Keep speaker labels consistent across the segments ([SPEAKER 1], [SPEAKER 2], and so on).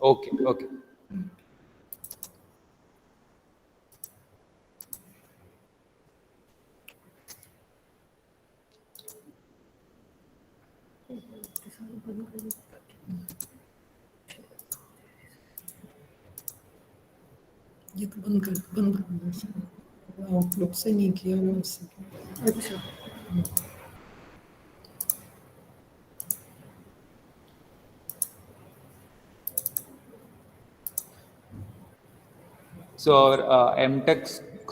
[SPEAKER 1] Okay, okay.
[SPEAKER 2] ये तो बंद कर आउटलुक से नहीं किया हुआ उससे। अच्छा
[SPEAKER 1] So our MTech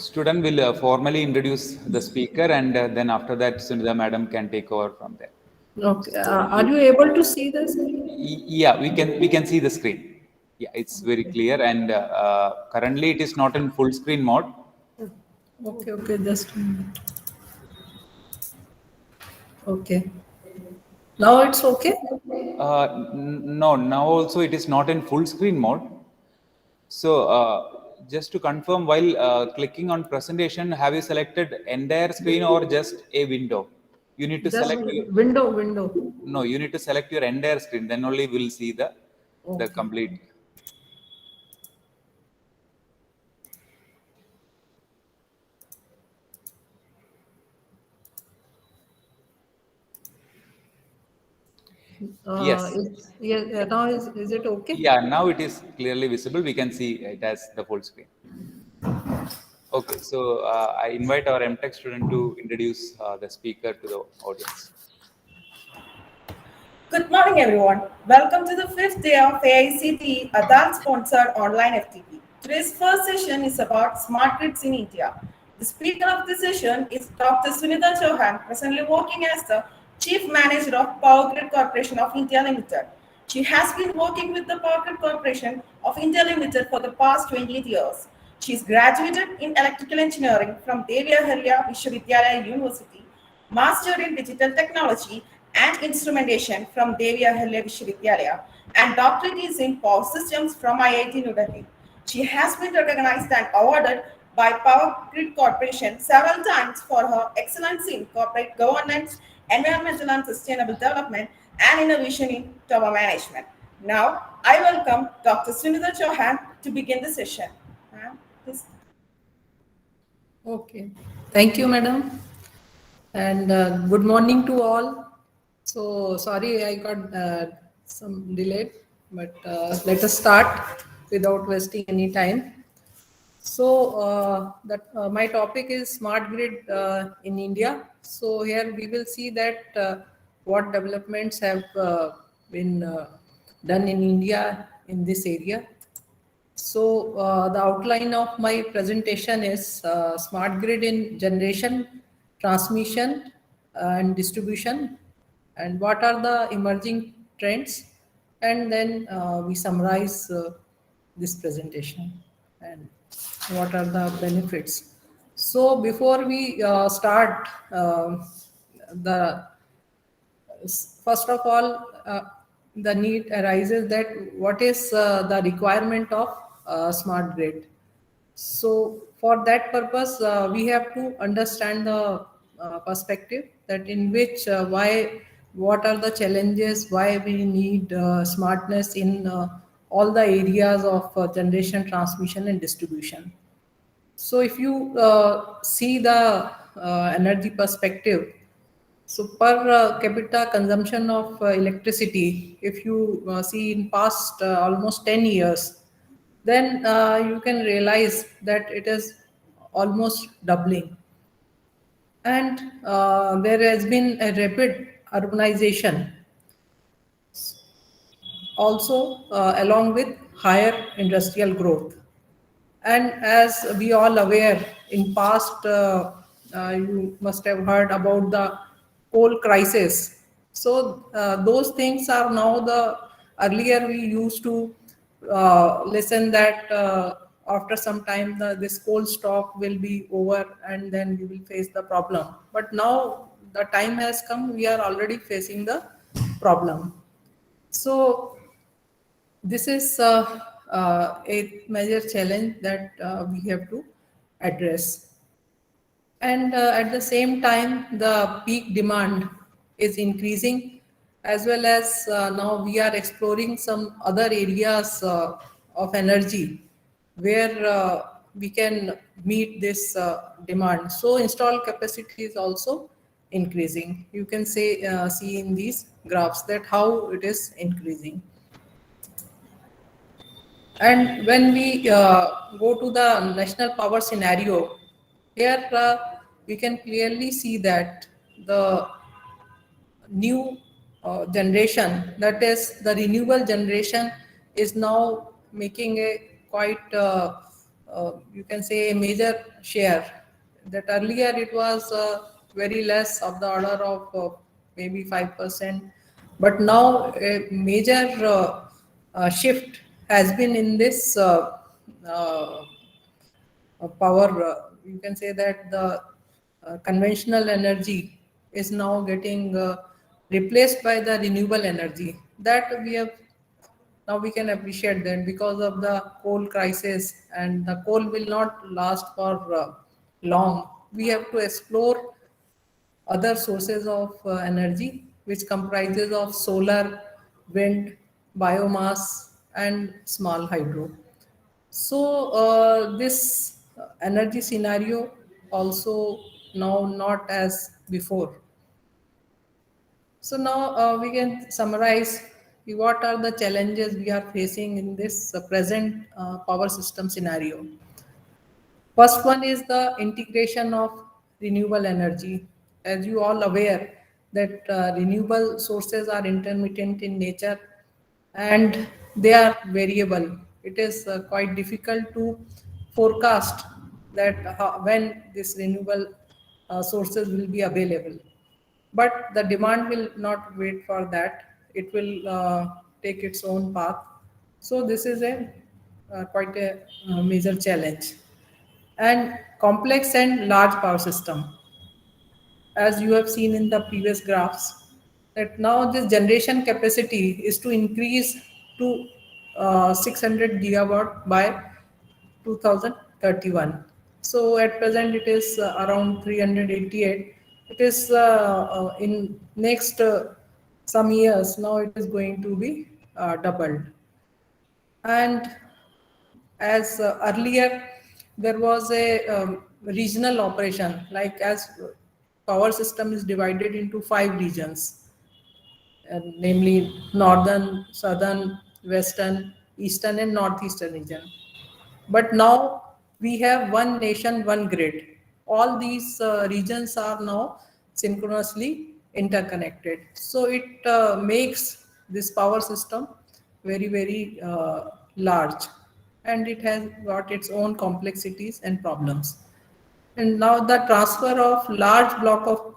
[SPEAKER 1] student will formally introduce the speaker, and then after that, Sunita madam can take over from there.
[SPEAKER 2] okay. Are you able to see this?
[SPEAKER 1] Yeah, we can see the screen. Yeah, it's very clear, and currently it is not in full screen mode.
[SPEAKER 2] Okay, just a minute. Okay. Now it's okay?
[SPEAKER 1] No, now also it is not in full screen mode. So just to confirm, while clicking on presentation, have you selected entire screen or just a window? You need to
[SPEAKER 2] Just
[SPEAKER 1] select your,
[SPEAKER 2] window.
[SPEAKER 1] no, you need to select your entire screen. Then only we'll see the
[SPEAKER 2] Okay.
[SPEAKER 1] complete. Yes.
[SPEAKER 2] Yeah, now is it okay?
[SPEAKER 1] Yeah, now it is clearly visible. We can see it as the full screen. Okay, so I invite our MTech student to introduce the speaker to the audience.
[SPEAKER 3] Good morning, everyone. Welcome to the fifth day of AICTE Aadhaar-sponsored online FTP. Today's first session is about smart grids in India. The speaker of the session is Dr. Sunita Chauhan, presently working as the Chief Manager of Power Grid Corporation of India Limited. She has been working with the Power Grid Corporation of India Limited for the past 28 years. She is graduated in electrical engineering from Devi Ahalya Vishwavidyalaya University, mastered in digital technology and instrumentation from Devi Ahalya Vishwavidyalaya, and doctorate is in power systems from IIT New Delhi. She has been recognized and awarded by Power Grid Corporation several times for her excellence in corporate governance, environmental and sustainable development, and innovation in tower management. Now, I welcome Dr. Sunita Chauhan to begin the session. Ma'am, please.
[SPEAKER 2] Okay. Thank you, madam. And good morning to all. So sorry I got some delay, but let us start without wasting any time. So my topic is smart grid in India. So here we will see that what developments have been done in India in this area. So the outline of my presentation is smart grid in generation, transmission, and distribution, and what are the emerging trends, and then we summarize this presentation and what are the benefits. So before we start, the first of all, the need arises that what is the requirement of smart grid. So for that purpose, we have to understand the perspective that in which what are the challenges, why we need smartness in all the areas of generation, transmission, and distribution. So if you see the energy perspective, so per capita consumption of electricity, if you see in past almost 10 years, then you can realize that it is almost doubling. And there has been a rapid urbanization also along with higher industrial growth. And as we all aware, in past, you must have heard about the coal crisis. So those things are now earlier we used to listen that after some time this coal stock will be over and then we will face the problem. But now the time has come, we are already facing the problem. So this is a major challenge that we have to address. And at the same time, the peak demand is increasing as well as now we are exploring some other areas of energy where we can meet this demand. So installed capacity is also increasing. You can say see in these graphs that how it is increasing. And when we go to the national power scenario, here we can clearly see that the new generation, that is the renewable generation, is now making a quite you can say a major share. That earlier it was very less of the order of maybe 5%, but now a major shift has been in this uh, power. You can say that the conventional energy is now getting replaced by the renewable energy. That we have now we can appreciate that because of the coal crisis, and the coal will not last for long. We have to explore other sources of energy, which comprises of solar, wind, biomass, and small hydro. So this energy scenario also now not as before. So now we can summarize what are the challenges we are facing in this present power system scenario. First one is the integration of renewable energy. As you all aware that renewable sources are intermittent in nature and they are variable. It is quite difficult to forecast that when this renewable sources will be available. But the demand will not wait for that. It will take its own path. So this is a quite a major challenge. And complex and large power system, as you have seen in the previous graphs, that now this generation capacity is to increase to 600 gigawatt by 2031. So at present it is around 388. It is in next some years now it is going to be doubled. And as earlier there was a regional operation, like as power system is divided into 5 regions, namely northern, southern, western, eastern, and northeastern region. But now we have one nation, one grid. All these regions are now synchronously interconnected. So it makes this power system very, very large, and it has got its own complexities and problems. And now the transfer of large block of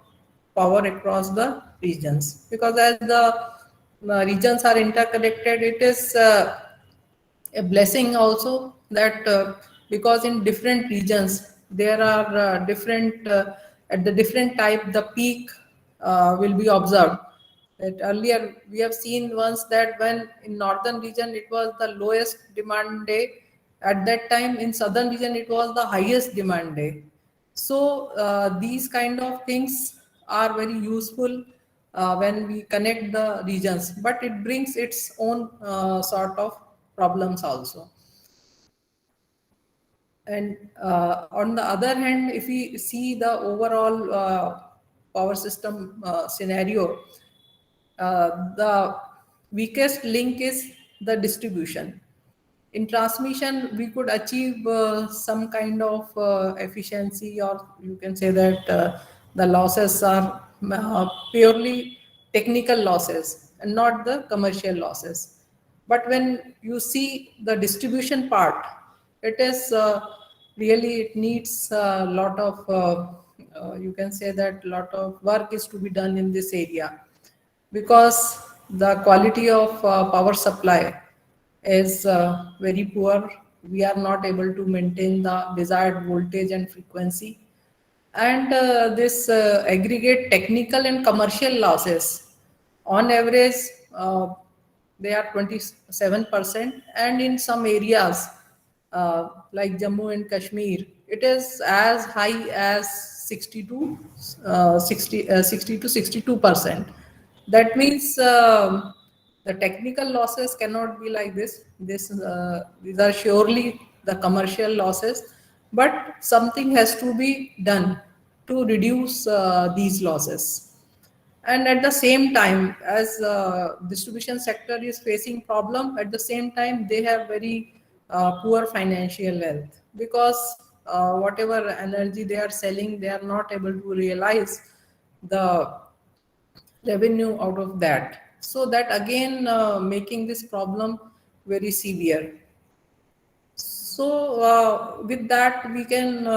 [SPEAKER 2] power across the regions, because as the regions are interconnected, it is a blessing also that because in different regions there are different at the different type the peak will be observed. That earlier we have seen once that when in northern region it was the lowest demand day, at that time in southern region it was the highest demand day. So these kind of things are very useful when we connect the regions, but it brings its own sort of problems also. And on the other hand, if we see the overall power system scenario, the weakest link is the distribution. In transmission, we could achieve some kind of efficiency, or you can say that the losses are purely technical losses and not the commercial losses. But when you see the distribution part, it is really it needs a lot of you can say that lot of work is to be done in this area, because the quality of power supply is very poor. We are not able to maintain the desired voltage and frequency. And this aggregate technical and commercial losses, on average, they are 27%. And in some areas, like Jammu and Kashmir, it is as high as 60 to 62%. That means the technical losses cannot be like this. These are surely the commercial losses, but something has to be done to reduce these losses. And at the same time, as distribution sector is facing problem, at the same time they have very poor financial health, because whatever energy they are selling, they are not able to realize the revenue out of that. So that again making this problem very severe. So with that, we can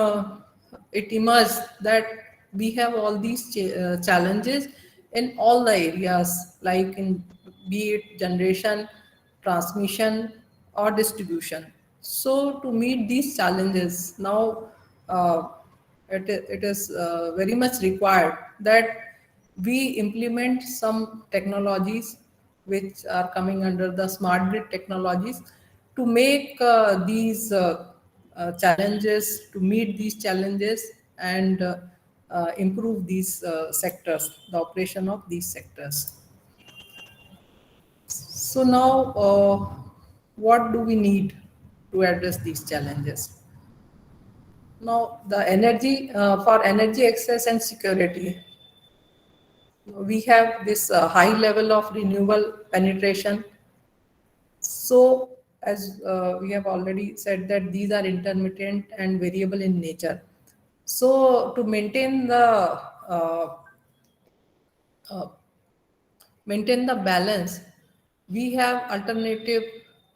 [SPEAKER 2] it emerge that we have all these challenges in all the areas, like in be it generation, transmission, or distribution. So to meet these challenges, now it is very much required that we implement some technologies which are coming under the smart grid technologies to make these challenges, to meet these challenges, and improve these sectors, the operation of these sectors. So now, what do we need to address these challenges? Now, the energy for energy access and security, we have this high level of renewable penetration. So, as we have already said, that these are intermittent and variable in nature. So, to uh, maintain the balance, we have alternative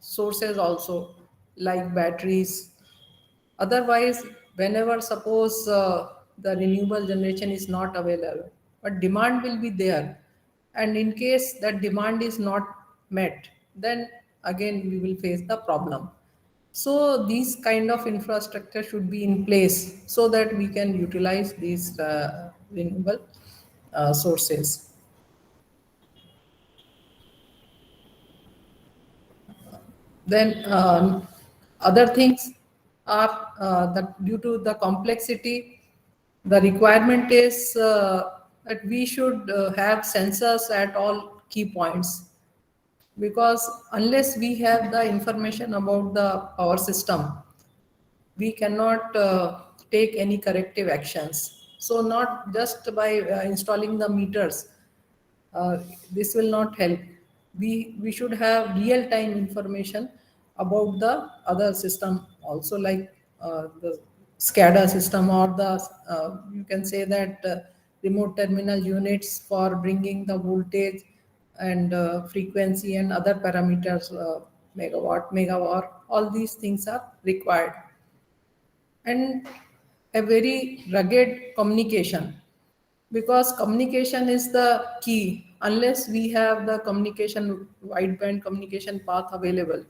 [SPEAKER 2] sources also, like batteries. Otherwise, whenever suppose the renewable generation is not available, but demand will be there, and in case that demand is not met, then again we will face the problem. So these kind of infrastructure should be in place so that we can utilize these renewable sources. Then other things are that due to the complexity, the requirement is that we should have sensors at all key points, because unless we have the information about the power system, we cannot take any corrective actions. So not just by installing the meters, uh, this will not help. We should have real time information about the other system also, like the SCADA system, or the you can say that remote terminal units for bringing the voltage and frequency and other parameters, megawatt, megawatt, all these things are required. And a very rugged communication, because communication is the key. Unless we have the communication, wideband communication path available,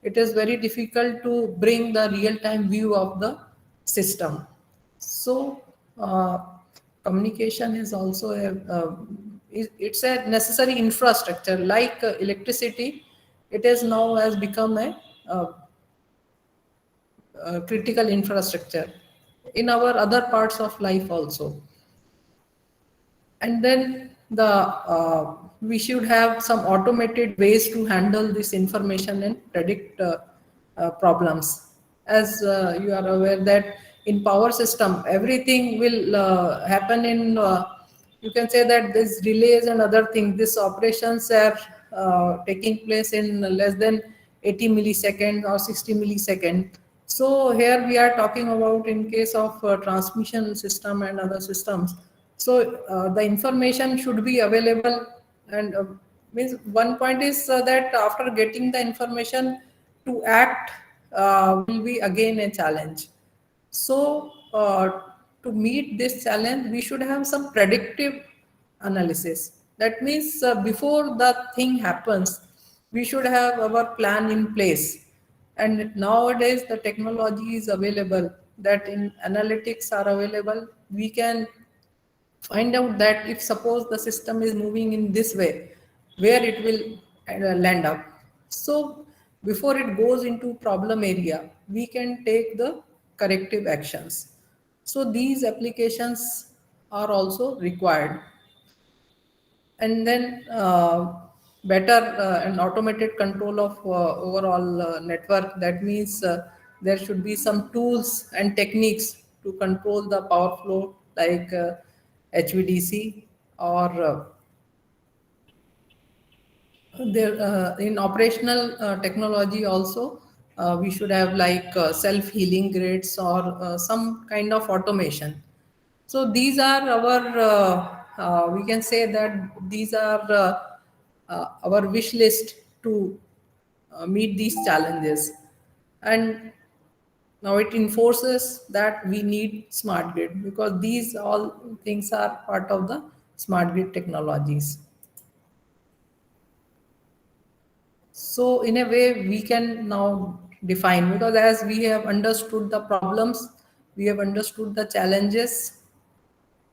[SPEAKER 2] it is very difficult to bring the real time view of the system. So communication is also it's a necessary infrastructure, like electricity. It is now has become a critical infrastructure in our other parts of life also. And then the we should have some automated ways to handle this information and predict problems. As you are aware that in power system, everything will happen in you can say that this relays and other things, these operations are taking place in less than 80 milliseconds or 60 milliseconds. So here we are talking about in case of transmission system and other systems. So the information should be available, and means one point is that after getting the information, to act will be again a challenge. So to meet this challenge, we should have some predictive analysis. That means before the thing happens, we should have our plan in place. And nowadays the technology is available, that in analytics are available. We can find out that if suppose the system is moving in this way, where it will land up. So before it goes into problem area, we can take the corrective actions. So these applications are also required. and then better and automated control of overall network. That means there should be some tools and techniques to control the power flow, like HVDC, or there in operational technology also. We should have like self-healing grids, or some kind of automation. So these are our, we can say that these are our wish list to meet these challenges. And now it enforces that we need smart grid, because these all things are part of the smart grid technologies. So in a way, we can now define, because as we have understood the problems, we have understood the challenges,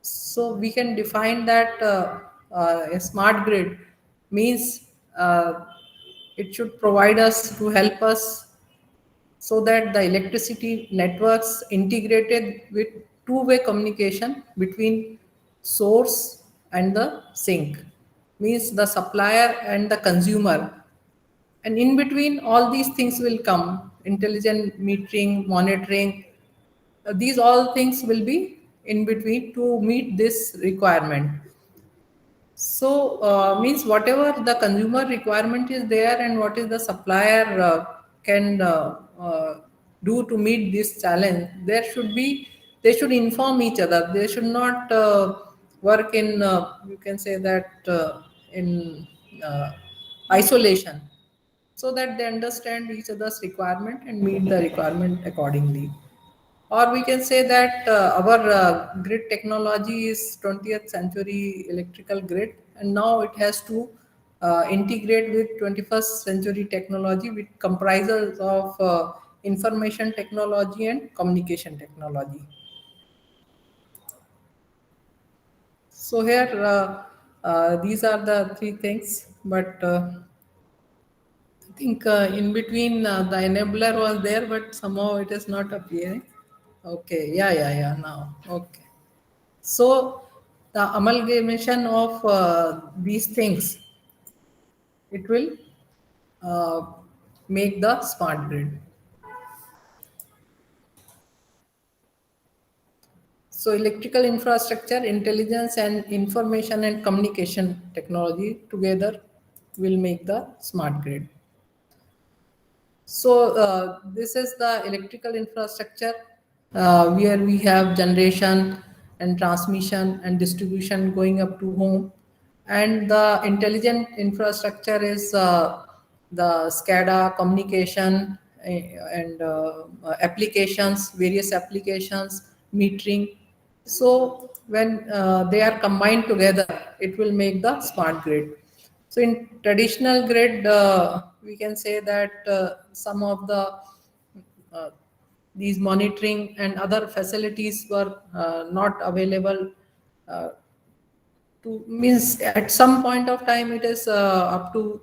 [SPEAKER 2] so we can define that a smart grid means it should provide us to help us, so that the electricity networks integrated with two-way communication between source and the sink, means the supplier and the consumer. And in between, all these things will come: intelligent metering, monitoring. These all things will be in between to meet this requirement. So, means whatever the consumer requirement is there, and what is the supplier can do to meet this challenge, there should be, they should inform each other. They should not work in, you can say that, in isolation, so that they understand each other's requirement and meet the requirement accordingly. Or we can say that our grid technology is 20th century electrical grid, and now it has to integrate with 21st century technology, which comprises of information technology and communication technology. So here, these are the three things, but I think in between the enabler was there, but somehow it is not appearing. Okay, yeah, now. Okay. So the amalgamation of these things, it will uh, make the smart grid. So electrical infrastructure, intelligence, and information and communication technology together will make the smart grid. So this is the electrical infrastructure, where we have generation and transmission and distribution going up to home, and the intelligent infrastructure is the SCADA communication, and applications, various applications, metering. So when they are combined together, it will make the smart grid. So in traditional grid, we can say that some of the uh, these monitoring and other facilities were not available. Uh, to means at some point of time, it is up to,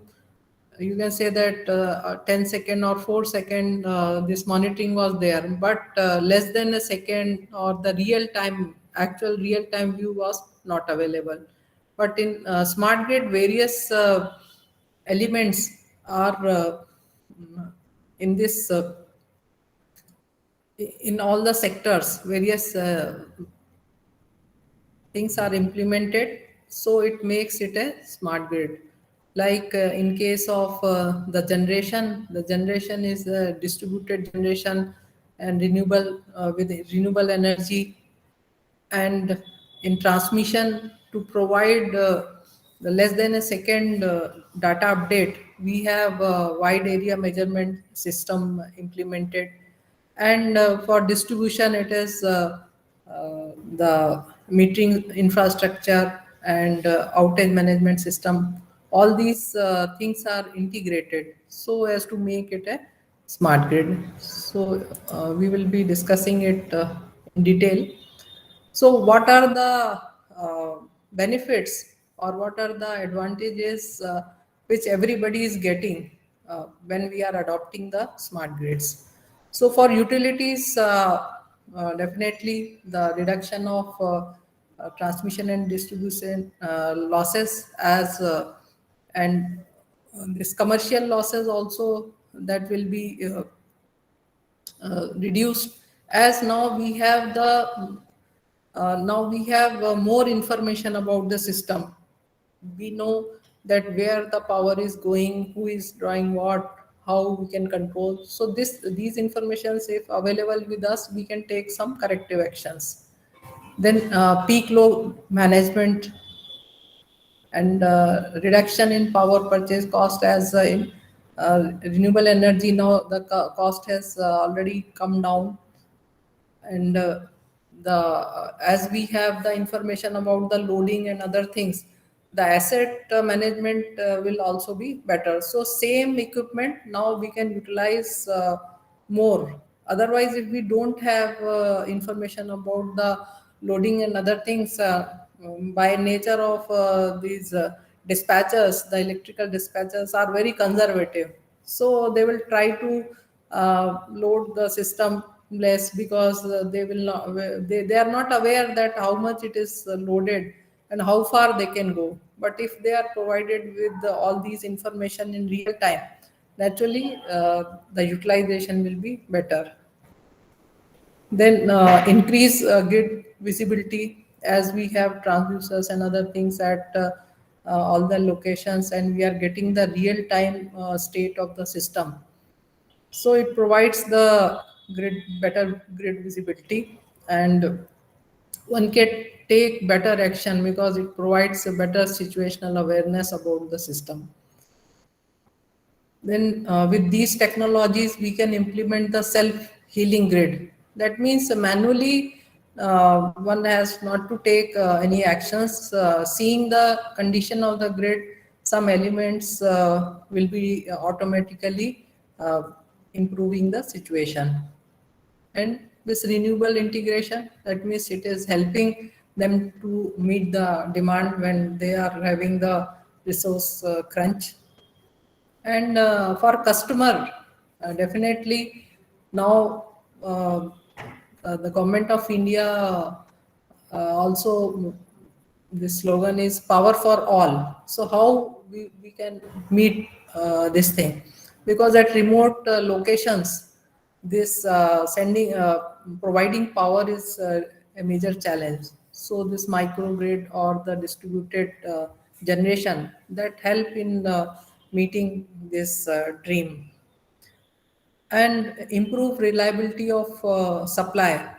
[SPEAKER 2] you can say that 10 second or 4 second, this monitoring was there, but less than a second, or the real time, actual real time view was not available. But in smart grid, various elements are in this in all the sectors, various things are implemented, so it makes it a smart grid. Like in case of the generation is distributed generation and renewable, with renewable energy. And in transmission, to provide the less than a second data update, we have a wide area measurement system implemented. And for distribution, it is the metering infrastructure and outage management system. All these things are integrated so as to make it a smart grid. So we will be discussing it in detail. So, what are the benefits, or what are the advantages which everybody is getting when we are adopting the smart grids? So, for utilities, definitely the reduction of transmission and distribution losses as and this commercial losses also that will be reduced, as now we have more information about the system. We know that where the power is going, who is drawing what, how we can control. So these informations, if available with us, we can take some corrective actions. Then peak load management and reduction in power purchase cost, as in renewable energy now the cost has already come down. And as we have the information about the loading and other things, the asset management will also be better. So same equipment now we can utilize more. Otherwise, if we don't have information about the loading and other things, by nature of these dispatchers, the electrical dispatchers are very conservative, so they will try to load the system less, because they will not, they are not aware that how much it is loaded and how far they can go. But if they are provided with all these information in real time, naturally the utilization will be better. Then increase grid visibility, as we have transducers and other things at all the locations, and we are getting the real time state of the system. So it provides the better grid visibility, and one can take better action because it provides a better situational awareness about the system. Then with these technologies, we can implement the self-healing grid. That means manually one has not to take any actions. Seeing the condition of the grid, some elements will be automatically improving the situation. And this renewable integration, that means it is helping them to meet the demand when they are having the resource crunch. And for customer, definitely now the government of India also, this slogan is power for all. So how we can meet this thing? Because at remote locations, this providing power is a major challenge. So this microgrid or the distributed generation that help in meeting this dream. And improve reliability of supply,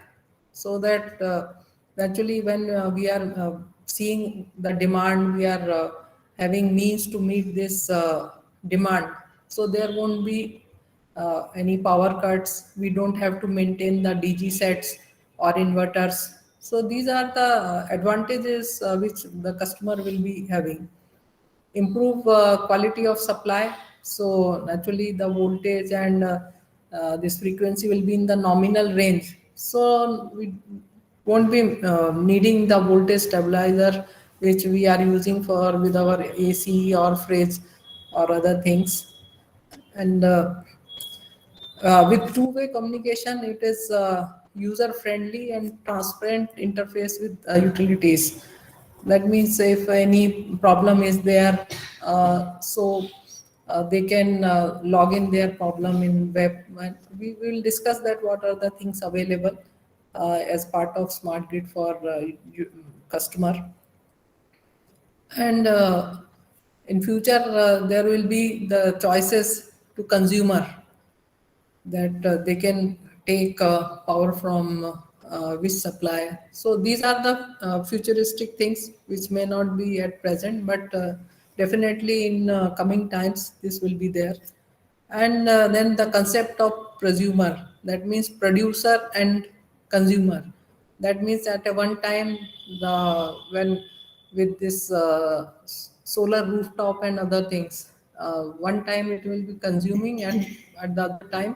[SPEAKER 2] so that actually when we are seeing the demand, we are having means to meet this demand, so there won't be any power cuts. We don't have to maintain the DG sets or inverters. So these are the advantages which the customer will be having. Improve quality of supply, so naturally the voltage and this frequency will be in the nominal range, so we won't be needing the voltage stabilizer which we are using for with our AC or fridge or other things. And with two-way communication, it is user friendly and transparent interface with utilities. That means if any problem is there, so they can log in their problem in web. And we will discuss that what are the things available as part of smart grid for customer. And in future, there will be the choices to consumer, that they can take power from which supply. So these are the futuristic things which may not be at present, but definitely in coming times this will be there. And then the concept of prosumer, that means producer and consumer. That means at a one time, when with this solar rooftop and other things, one time it will be consuming, and at the other time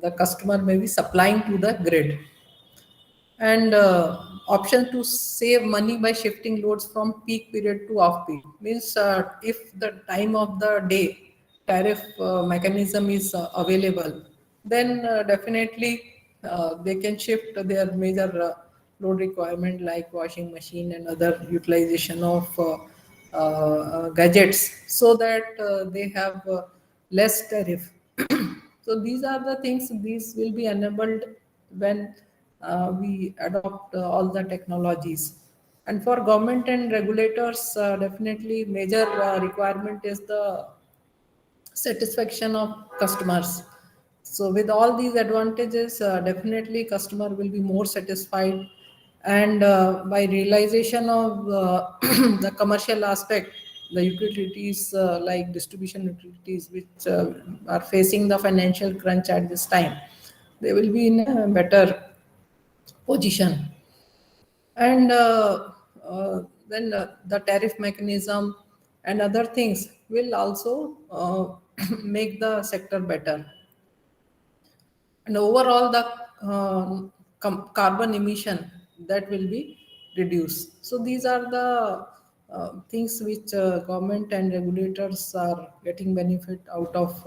[SPEAKER 2] the customer may be supplying to the grid. And option to save money by shifting loads from peak period to off peak, means if the time of the day tariff mechanism is available, then definitely they can shift their major load requirement like washing machine and other utilization of gadgets, so that they have less tariff. So these are the things, these will be enabled when we adopt all the technologies. And for government and regulators, definitely major requirement is the satisfaction of customers. So with all these advantages, definitely customer will be more satisfied. And by realization of the commercial aspect, the utilities like distribution utilities, which are facing the financial crunch at this time, they will be in a better position. And then the tariff mechanism and other things will also make the sector better. And overall the carbon emission, that will be reduced. So these are the things which government and regulators are getting benefit out of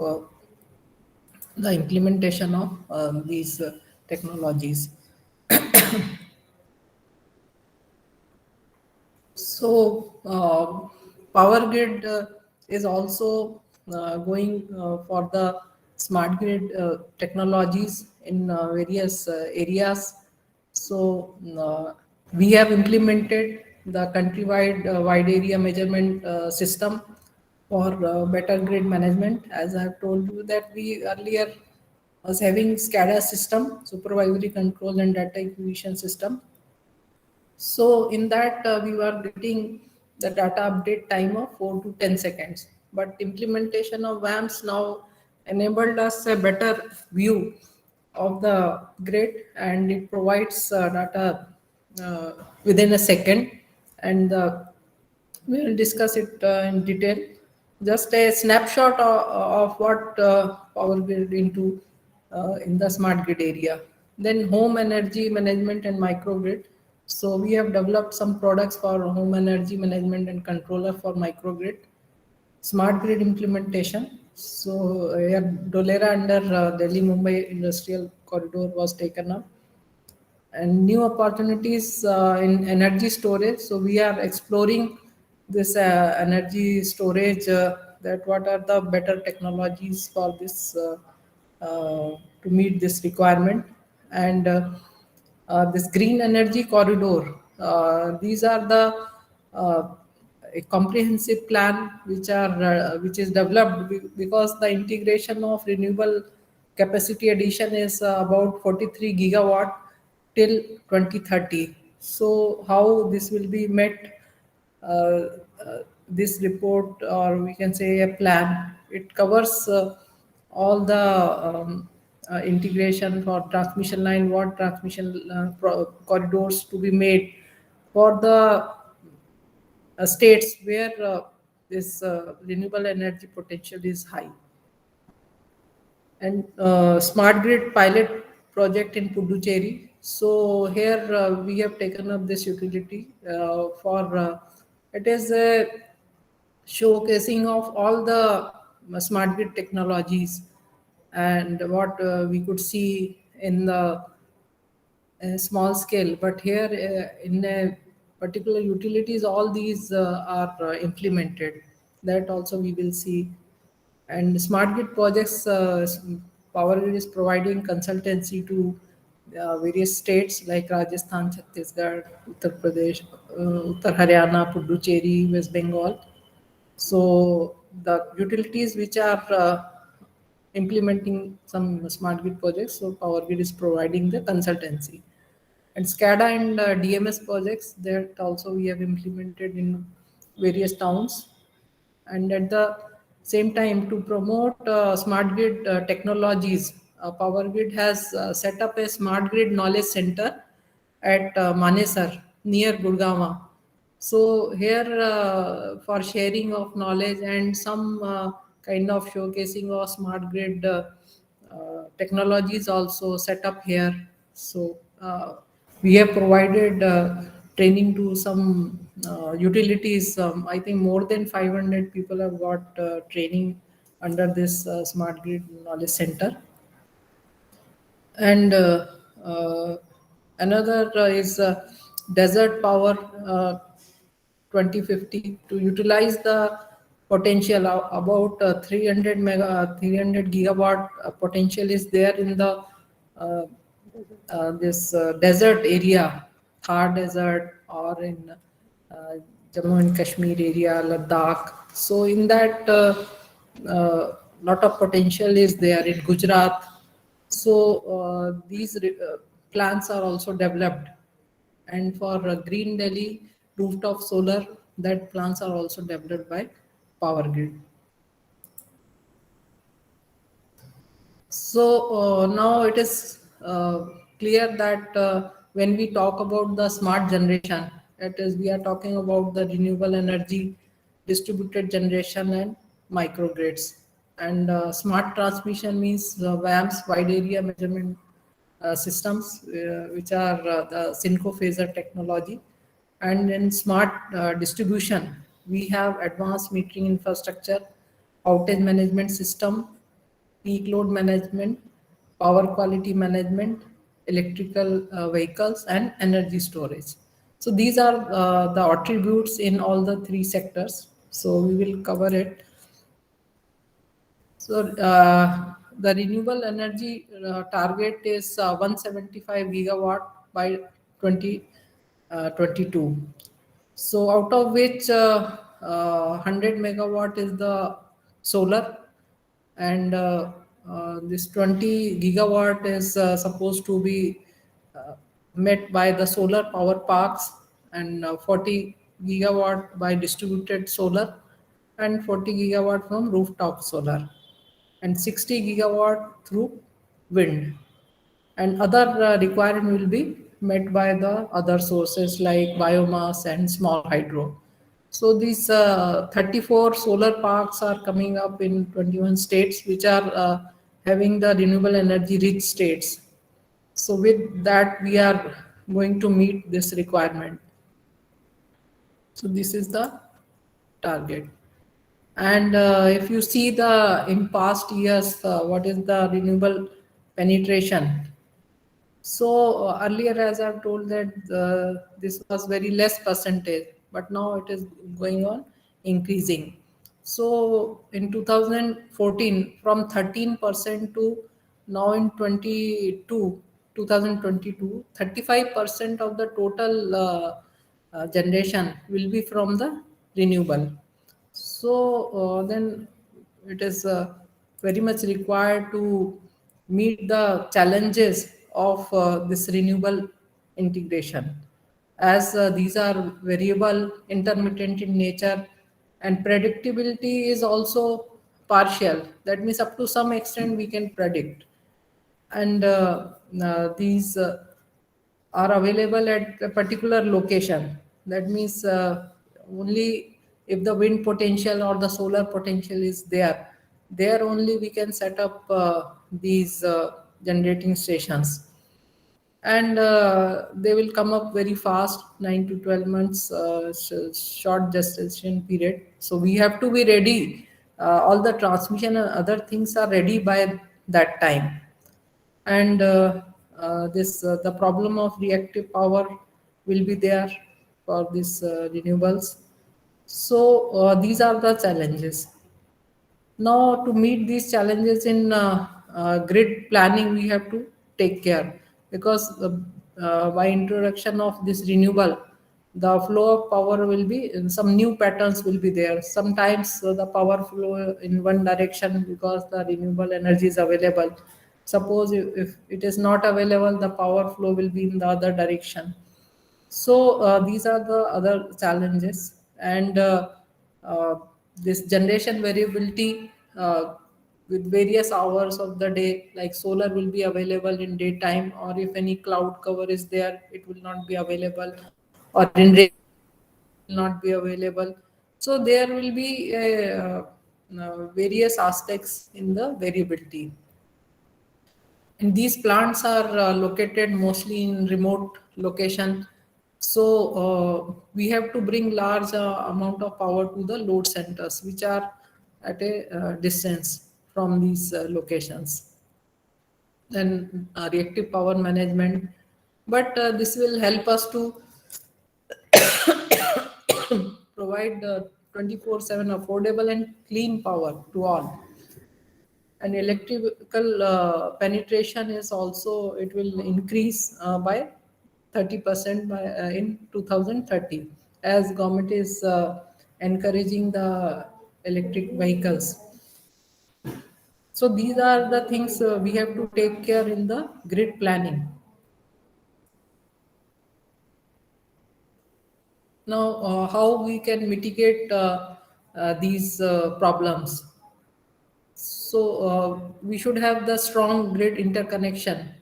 [SPEAKER 2] the implementation of these technologies. So, Power Grid is also going for the smart grid technologies in various areas. So, we have implemented the countrywide wide area measurement system for better grid management. As I have told you that we earlier was having SCADA system, supervisory control and data acquisition system. So in that, we were getting the data update time of 4 to 10 seconds. But implementation of WAMS now enabled us a better view of the grid, and it provides data within a second. And we will discuss it in detail. Just a snapshot of what Power Grid into in the smart grid area. Then home energy management and microgrid. So we have developed some products for home energy management and controller for microgrid. Smart grid implementation. So Dholera under Delhi Mumbai Industrial Corridor was taken up. And new opportunities in energy storage. So we are exploring this energy storage, that what are the better technologies for this to meet this requirement. And this green energy corridor, these are the a comprehensive plan which is developed because the integration of renewable capacity addition is about 43 gigawatt till 2030. So how this will be met, this report, or we can say a plan, it covers all the integration for transmission line, what transmission corridors to be made for the states where this renewable energy potential is high. And smart grid pilot project in Puducherry. So here we have taken up this utility for it is a showcasing of all the smart grid technologies and what we could see in the small scale. But here in a particular utilities, all these are implemented. That also we will see. And smart grid projects, Power Grid is providing consultancy to various states like Rajasthan, Chhattisgarh, Uttar Pradesh, Uttar Haryana, Puducherry, West Bengal. So the utilities which are implementing some smart grid projects, so Power Grid is providing the consultancy. And SCADA and DMS projects, that also we have implemented in various towns. And at the same time, to promote smart grid technologies, Power Grid has set up a smart grid knowledge center at Manesar near Gurgaon. So here for sharing of knowledge and some kind of showcasing of smart grid technologies also set up here. So we have provided training to some utilities. I think more than 500 people have got training under this smart grid knowledge center. And Another is desert power 2050 to utilize the potential about 300 gigawatt potential is there in the uh, this desert area, Thar Desert, or in uh, Jammu and Kashmir area, Ladakh. So in that, lot of potential is there in Gujarat. So these plants are also developed. And for Green Delhi rooftop solar, that plants are also developed by Power Grid. So now it is clear that when we talk about the smart generation, that is, we are talking about the renewable energy, distributed generation, and microgrids. And smart transmission means VAMs, wide area measurement systems, which are the Synco phaser technology. And in smart distribution, we have advanced metering infrastructure, outage management system, peak load management, power quality management, electrical vehicles, and energy storage. So these are the attributes in all the three sectors. So we will cover it. So the renewable energy target is 175 gigawatt by 2022. So out of which 100 megawatt is the solar, and this 20 gigawatt is supposed to be uh, met by the solar power parks, and 40 gigawatt by distributed solar, and 40 gigawatt from rooftop solar, and 60 gigawatt through wind. And other requirement will be met by the other sources like biomass and small hydro. So these 34 solar parks are coming up in 21 states, which are having the renewable energy rich states. So with that, we are going to meet this requirement. So this is the target. And if you see the in past years, what is the renewable penetration? So earlier, as I've told that this was very less percentage, but now it is going on increasing. So in 2014, from 13% to now in 2022, 35% of the total generation will be from the renewable. So then it is very much required to meet the challenges of this renewable integration, as these are variable, intermittent in nature, and predictability is also partial. That means up to some extent we can predict, and these are available at a particular location. That means only if the wind potential or the solar potential is there only we can set up these generating stations. And they will come up very fast, 9 to 12 months, short gestation period. So we have to be ready. All the transmission and other things are ready by that time. And this the problem of reactive power will be there for these renewables. So these are the challenges. Now, to meet these challenges in grid planning, we have to take care, because by introduction of this renewable, the flow of power will be some new patterns will be there. Sometimes the power flow in one direction because the renewable energy is available. Suppose if it is not available, the power flow will be in the other direction. So these are the other challenges, and uh, this generation variability with various hours of the day, like solar will be available in daytime, or if any cloud cover is there, it will not be available, or in rain will not be available. So there will be various aspects in the variability. And these plants are located mostly in remote location. So we have to bring large amount of power to the load centers, which are at a distance from these locations. Then reactive power management, but this will help us to provide 24/7 affordable and clean power to all. And electrical penetration is also, it will increase by 30% by in 2030, as government is encouraging the electric vehicles. So these are the things we have to take care in the grid planning. Now, how we can mitigate these problems? So we should have the strong grid interconnection,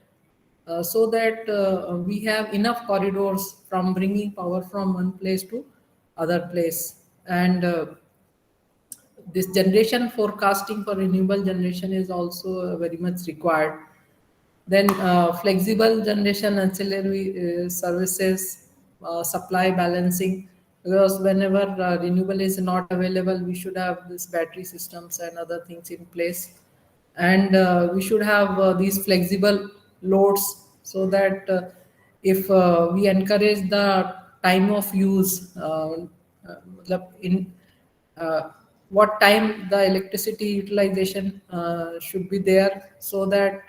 [SPEAKER 2] so that we have enough corridors from bringing power from one place to other place. And this generation forecasting for renewable generation is also very much required. Then flexible generation ancillary services, supply balancing, because whenever renewable is not available, we should have this battery systems and other things in place. And we should have these flexible loads, so that if we encourage the time of use, in what time the electricity utilization should be there, so that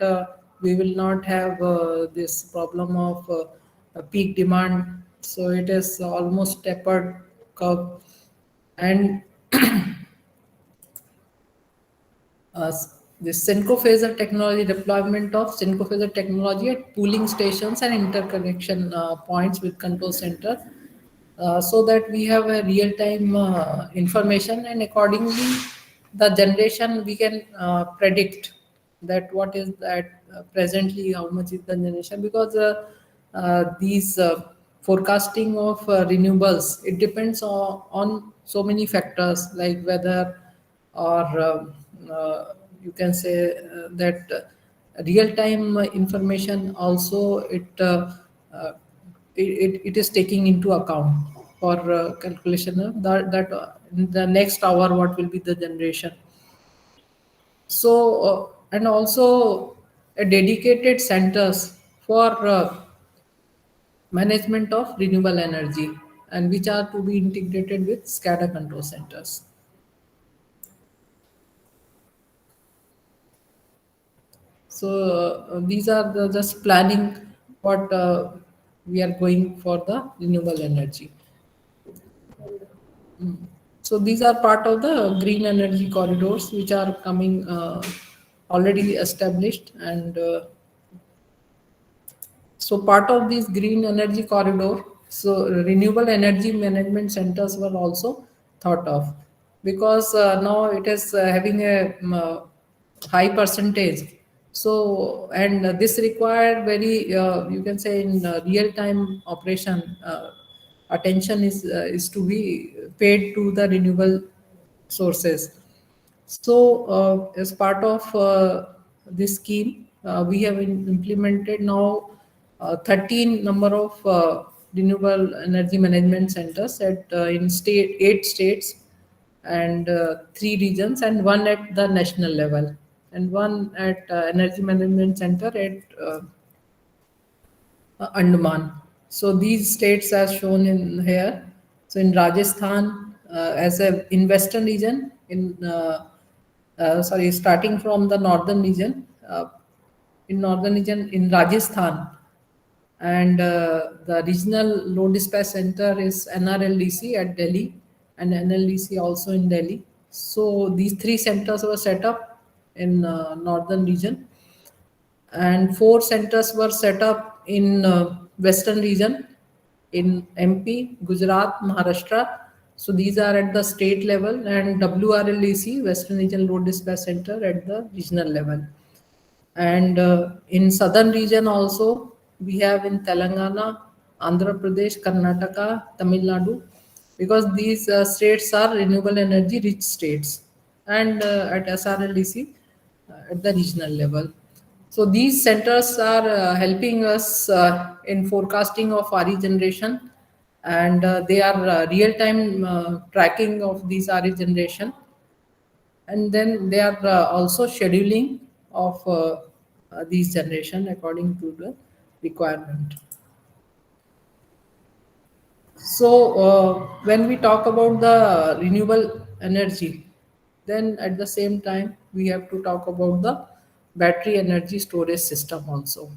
[SPEAKER 2] we will not have this problem of peak demand. So it is almost tapered curve. And this synchrophaser technology, deployment of synchrophaser technology at pooling stations and interconnection points with control center, so that we have a real-time information, and accordingly the generation we can predict that what is that presently, how much is the generation, because these forecasting of renewables, it depends on so many factors like weather, or you can say that real-time information also, it is taking into account for calculation of that in the next hour what will be the generation. So and also a dedicated centers for management of renewable energy, and which are to be integrated with SCADA control centers. So these are the just planning what we are going for the renewable energy. So these are part of the green energy corridors which are coming already established. And so part of this green energy corridor, so renewable energy management centers were also thought of, because now it is having a high percentage. So, and this required very, you can say in real time operation, attention is to be paid to the renewable sources. So, as part of this scheme, we have implemented now 13 number of renewable energy management centers at in 8 states, and 3 regions, and one at the national level, and one at energy management center at Andaman. So these states are shown in here. So in Rajasthan, as a in western region, starting from the northern region, in northern region in Rajasthan, and the regional load dispatch center is NRLDC at Delhi, and NLDC also in Delhi. So these 3 centers were set up in northern region, and 4 centers were set up in western region in MP, Gujarat, Maharashtra. So these are at the state level, and WRLDC, Western Region Load Dispatch Center, at the regional level. And in southern region also, we have in Telangana, Andhra Pradesh, Karnataka, Tamil Nadu, because these states are renewable energy rich states, and at SRLDC at the regional level. So these centers are helping us in forecasting of RE generation, and they are real-time tracking of these RE generation, and then they are also scheduling of these generation according to the requirement. So, when we talk about the renewable energy, then at the same time, we have to talk about the battery energy storage system also.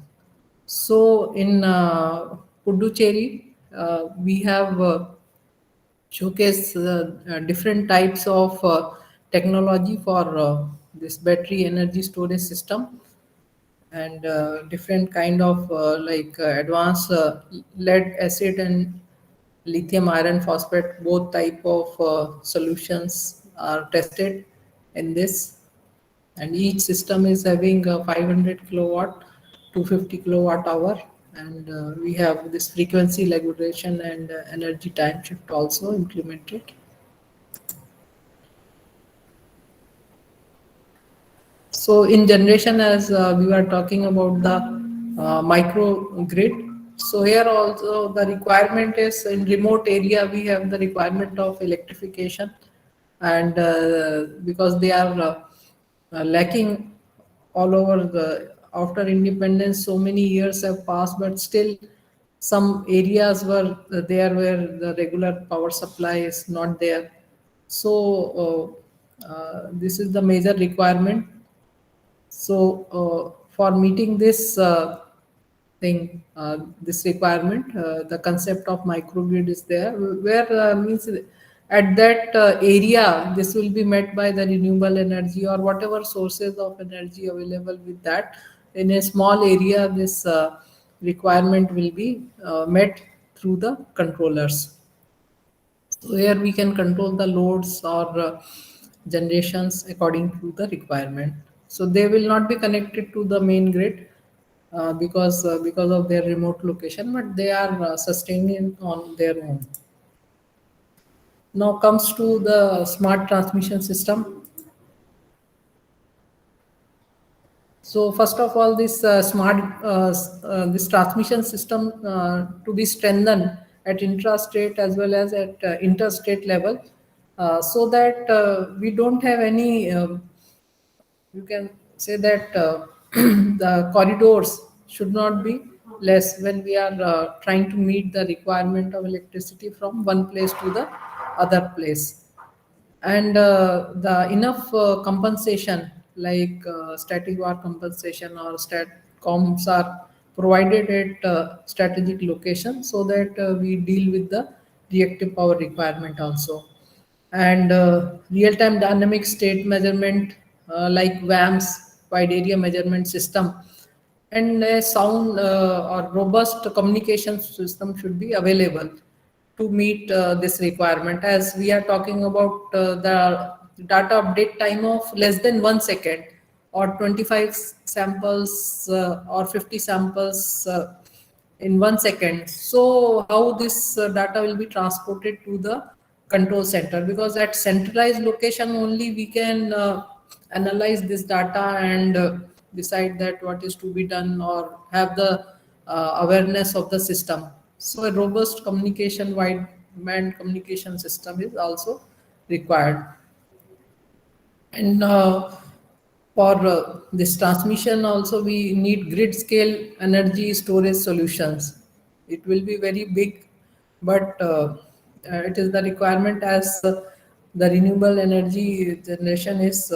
[SPEAKER 2] So, in Puducherry, we have showcased different types of technology for this battery energy storage system, and different kind of advanced lead acid and lithium iron phosphate, both type of solutions are tested in this, and each system is having a 500 kilowatt to 50 kilowatt hour, and we have this frequency regulation and energy time shift also implemented. So in generation, as we were talking about the micro grid, so here also the requirement is in remote area we have the requirement of electrification, and because they are lacking all over the after independence, so many years have passed, but still some areas were there where the regular power supply is not there. So this is the major requirement. So, for meeting this this requirement, the concept of microgrid is there, where means at that area, this will be met by the renewable energy or whatever sources of energy available with that. In a small area, this requirement will be met through the controllers. So here we can control the loads or generations according to the requirement. So they will not be connected to the main grid because of their remote location, but they are sustaining on their own. Now comes to the smart transmission system. So first of all, this this transmission system to be strengthened at intrastate as well as at interstate level, so that we don't have any. You can say that the corridors should not be less when we are trying to meet the requirement of electricity from one place to the other place, and the enough compensation like static war compensation or statcoms are provided at strategic location, so that we deal with the reactive power requirement also, and real-time dynamic state measurement like WAMS, wide area measurement system, and a sound or robust communication system should be available to meet this requirement, as we are talking about the data update time of less than 1 second or 25 samples or 50 samples in 1 second. So how this data will be transported to the control center, because at centralized location only we can analyze this data and decide that what is to be done or have the awareness of the system. So a robust communication, wide band communication system is also required. And for this transmission also we need grid scale energy storage solutions. It will be very big, but it is the requirement, as the renewable energy generation is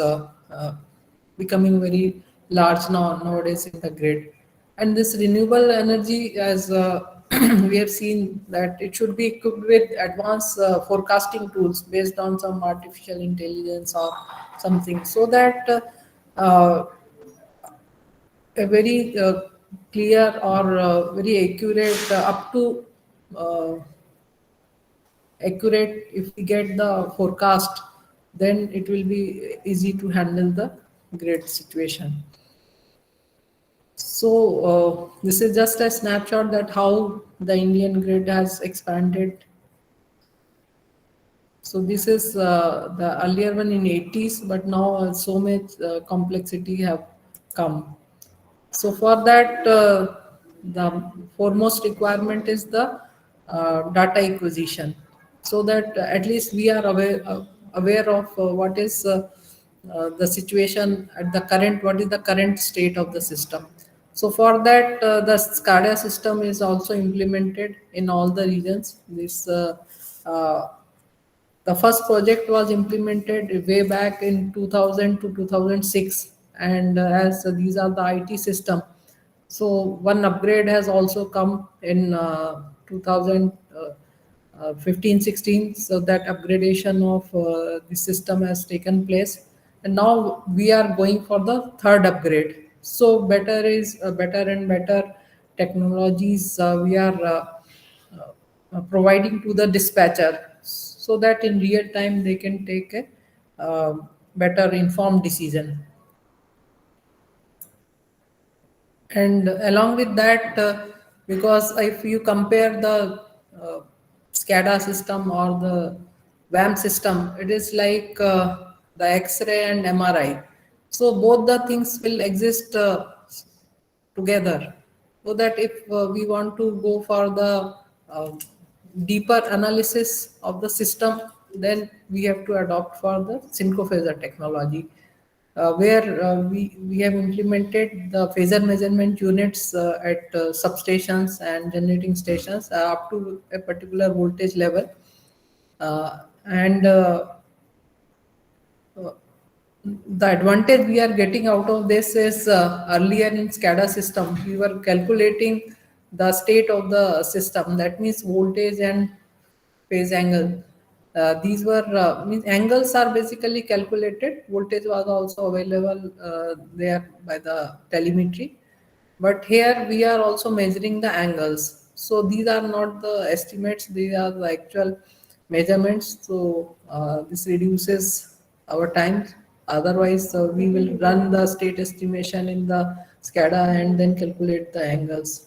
[SPEAKER 2] becoming very large nowadays in the grid. And this renewable energy, as we have seen, that it should be equipped with advanced forecasting tools based on some artificial intelligence or something, so that a very clear or very accurate up to uh, accurate, if we get the forecast, then it will be easy to handle the grid situation. So this is just a snapshot that how the Indian grid has expanded. So this is the earlier one in 80s, but now so much complexity have come. So for that, the foremost requirement is the data acquisition, so that at least we are aware of what is the situation at the current, what is the current state of the system. So for that, the SCADA system is also implemented in all the regions. Uh, the first project was implemented way back in 2000 to 2006, and as these are the IT system, so one upgrade has also come in 2015-16. So that upgradation of the system has taken place, and now we are going for the third upgrade. So better is better and better technologies we are providing to the dispatcher, so that in real time they can take a better informed decision. And along with that, because if you compare the SCADA system or the WAM system, it is like the X-ray and MRI. So both the things will exist together. So that if we want to go for the deeper analysis of the system, then we have to adopt for the synchrophaser technology, where we have implemented the phasor measurement units at substations and generating stations up to a particular voltage level. And the advantage we are getting out of this is earlier in SCADA system, we were calculating the state of the system. That means voltage and phase angle. These were means angles are basically calculated. Voltage was also available there by the telemetry, but here we are also measuring the angles. So these are not the estimates; these are the actual measurements. So this reduces our time. Otherwise, we will run the state estimation in the SCADA and then calculate the angles.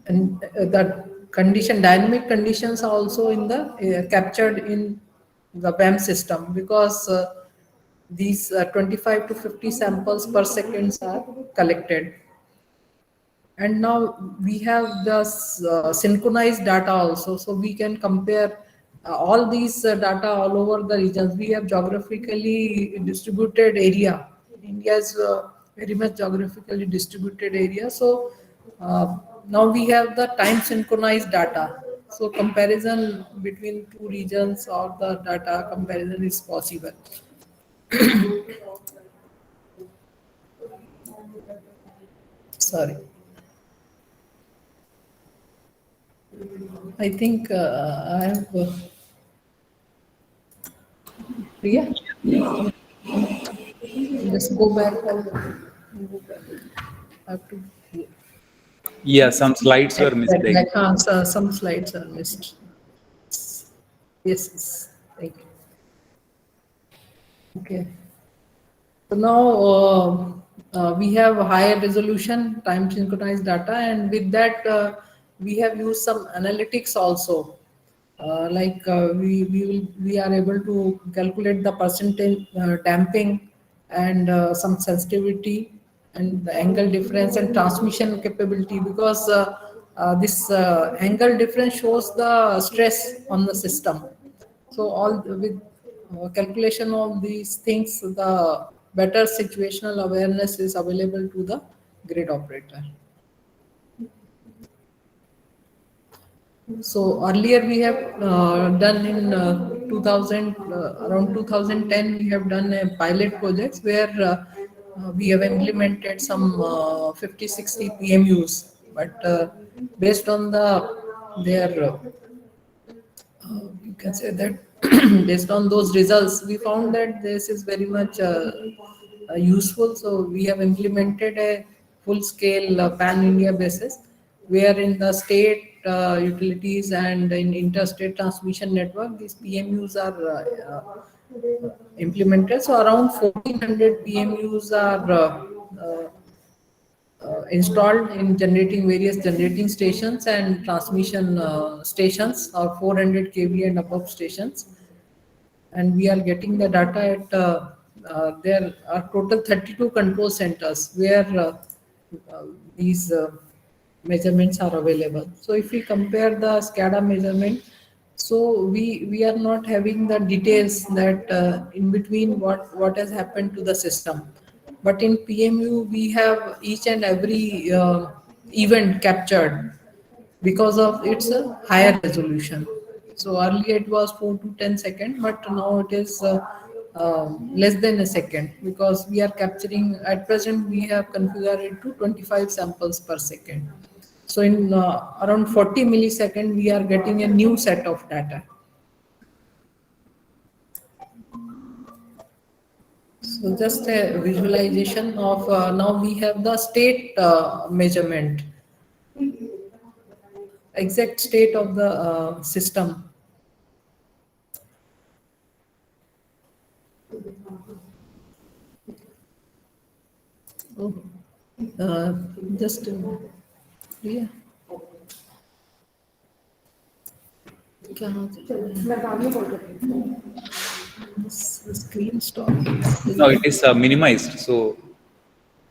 [SPEAKER 2] And that condition, dynamic conditions are also in the captured in the WAM system, because these 25 to 50 samples per second are collected. And now we have the synchronized data also, so we can compare all these data all over the regions. We have geographically distributed area. India is very much geographically distributed area, so now we have the time synchronized data, so comparison between two regions or the data comparison is possible. Sorry, I think I have Priya, just go back. I have to
[SPEAKER 1] Yeah, some slides were missed.
[SPEAKER 2] so some slides are missed. Yes, thank you. Okay. So now we have higher resolution time synchronized data, and with that we have used some analytics also. We are able to calculate the percentage damping and some sensitivity and the angle difference and transmission capability, because this angle difference shows the stress on the system. So all with calculation of these things, the better situational awareness is available to the grid operator. So earlier we have done in 2000, around 2010, we have done a pilot projects where we have implemented some 50-60 PMUs, but based on their you can say that based on those results, we found that this is very much useful. So we have implemented a full-scale pan-India basis, where in the state utilities and in interstate transmission network, these PMUs are implemented. So around 1400 PMUs are installed in generating various generating stations and transmission stations, or 400 kV and above stations. And we are getting the data at there are total 32 control centers where these measurements are available. So if we compare the SCADA measurement, so we are not having the details that in between what has happened to the system. But in PMU, we have each and every event captured because of its higher resolution. So earlier it was 4 to 10 seconds, but now it is less than a second, because we are capturing, at present we have configured it to 25 samples per second. So in around 40 millisecond, we are getting a new set of data. So just a visualization of now we have the state measurement, exact state of the system. Oh, just yeah. Screen stop.
[SPEAKER 1] No, it is minimized. So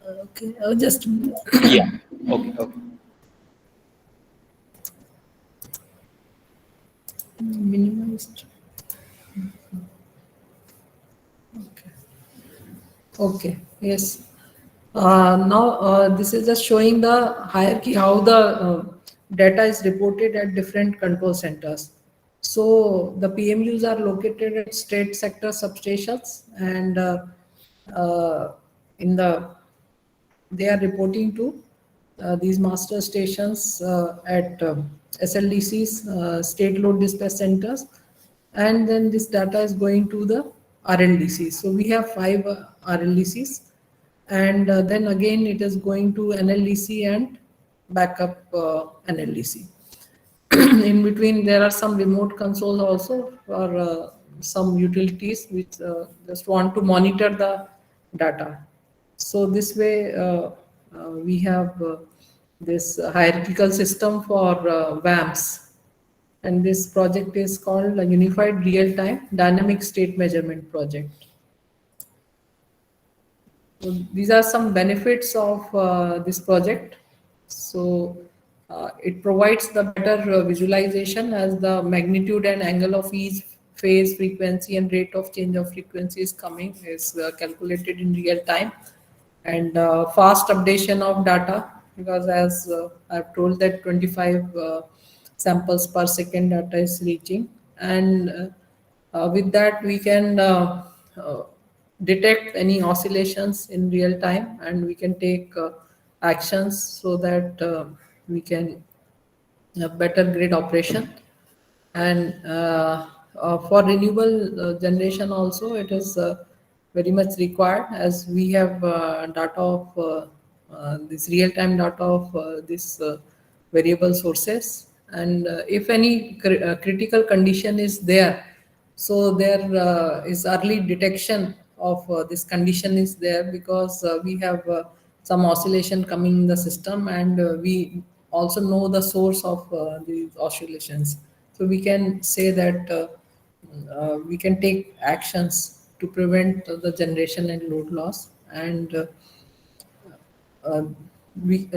[SPEAKER 2] Okay, just
[SPEAKER 1] yeah. Okay. Okay.
[SPEAKER 2] minimized. Okay. Okay. Yes. Now this is just showing the hierarchy, how the data is reported at different control centers. So the PMUs are located at state sector substations, and in the they are reporting to these master stations at SLDCs, state load dispatch centers, and then this data is going to the RLDCs. So we have 5 RLDCs, and then again it is going to NLDC and backup NLDC. In between, there are some remote consoles also for some utilities which just want to monitor the data. So this way, we have this hierarchical system for VAMs, and this project is called a Unified Real-Time Dynamic State Measurement Project. So these are some benefits of this project. So it provides the better visualization, as the magnitude and angle of each phase, frequency, and rate of change of frequency is calculated in real time, and fast updation of data, because as I've told that 25 samples per second data is reaching, and with that we can detect any oscillations in real time, and we can take actions so that we can have better grid operation. And for renewable generation also, it is very much required, as we have data of this real-time data of this variable sources, and if any critical condition is there, so there is early detection of this condition is there, because we have some oscillation coming in the system, and we also know the source of these oscillations. So we can say that we can take actions to prevent the generation and load loss, and uh, we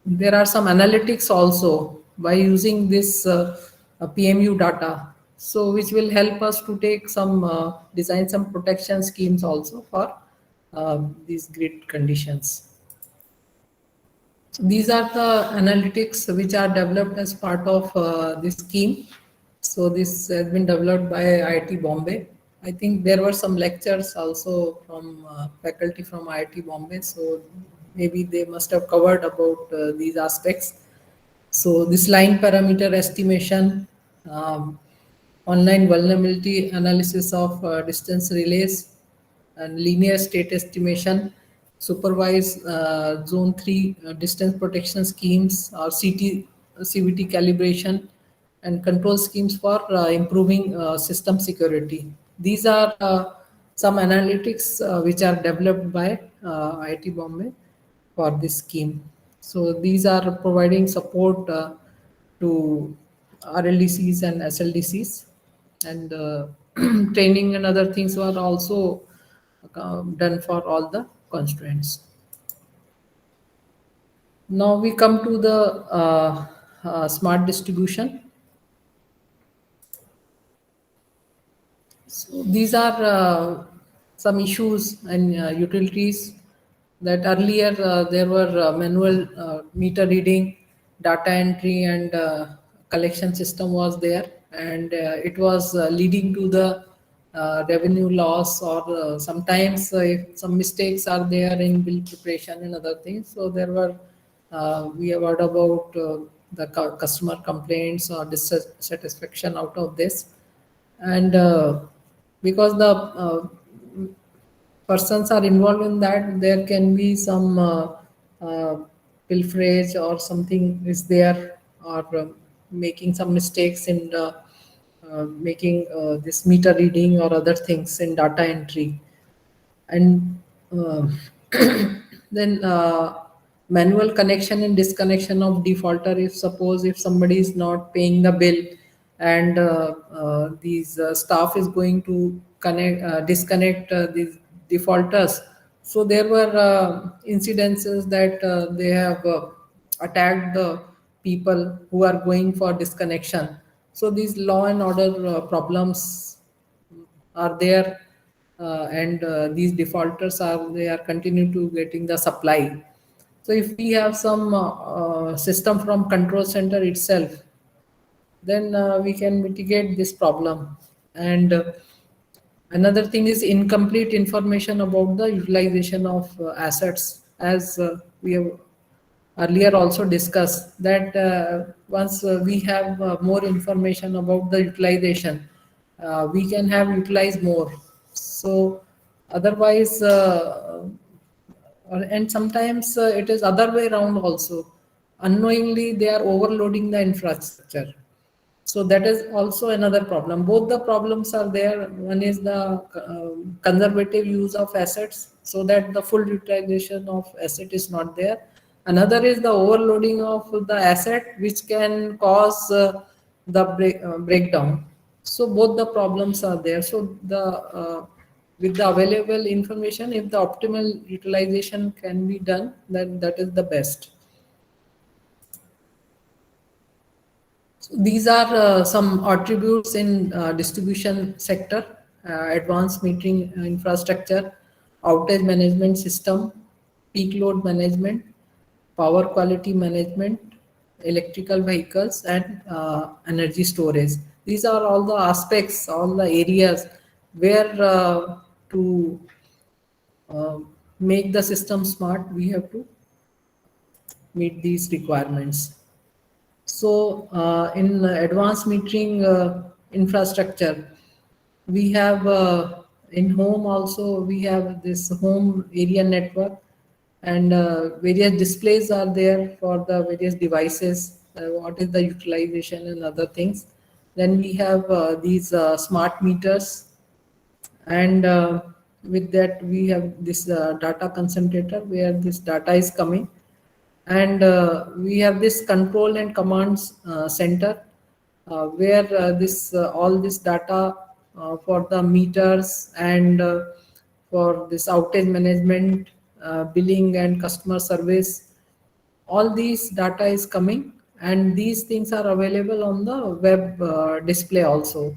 [SPEAKER 2] there are some analytics also by using this PMU data, so which will help us to take some design some protection schemes also for these grid conditions. So these are the analytics which are developed as part of this scheme. So this has been developed by IIT Bombay. I think there were some lectures also from faculty from IIT Bombay. So maybe they must have covered about these aspects. So this line parameter estimation, online vulnerability analysis of distance relays, and linear state estimation, supervised zone 3 distance protection schemes, or CVT calibration, and control schemes for improving system security. These are some analytics which are developed by IIT Bombay for this scheme. So these are providing support to RLDCs and SLDCs, and training and other things were also done for all the constraints. Now we come to the smart distribution. So these are some issues in utilities, that earlier there were manual meter reading, data entry, and collection system was there, and it was leading to the revenue loss, or sometimes if some mistakes are there in bill preparation and other things. So there were, we have heard about the customer complaints or dissatisfaction out of this. And because the persons are involved in that, there can be some uh, pilferage or something is there, or making some mistakes in the, making this meter reading or other things in data entry. And uh, then manual connection and disconnection of defaulter. If suppose if somebody is not paying the bill, and these staff is going to connect disconnect these defaulters. So there were incidences that they have attacked the people who are going for disconnection. So these law and order problems are there, and these defaulters are, they are continue to getting the supply. So if we have some system from control center itself, then we can mitigate this problem. And another thing is incomplete information about the utilization of assets, as we have earlier also discussed, that once we have more information about the utilization, we can have utilized more. So otherwise, and sometimes it is other way around also. Unknowingly, they are overloading the infrastructure. So that is also another problem. Both the problems are there. One is the conservative use of assets, so that the full utilization of asset is not there. Another is the overloading of the asset, which can cause the breakdown. So both the problems are there. So the with the available information, if the optimal utilization can be done, then that is the best. So these are some attributes in distribution sector: advanced metering infrastructure, outage management system, peak load management, power quality management, electrical vehicles, and energy storage. These are all the aspects, all the areas where to uh, make the system smart, we have to meet these requirements. So, in advanced metering infrastructure, we have in home also, we have this home area network, and various displays are there for the various devices, what is the utilization and other things. Then we have these smart meters, and with that we have this data concentrator where this data is coming. And we have this control and commands center, where this all this data for the meters, and for this outage management, billing and customer service, all these data is coming, and these things are available on the web display also.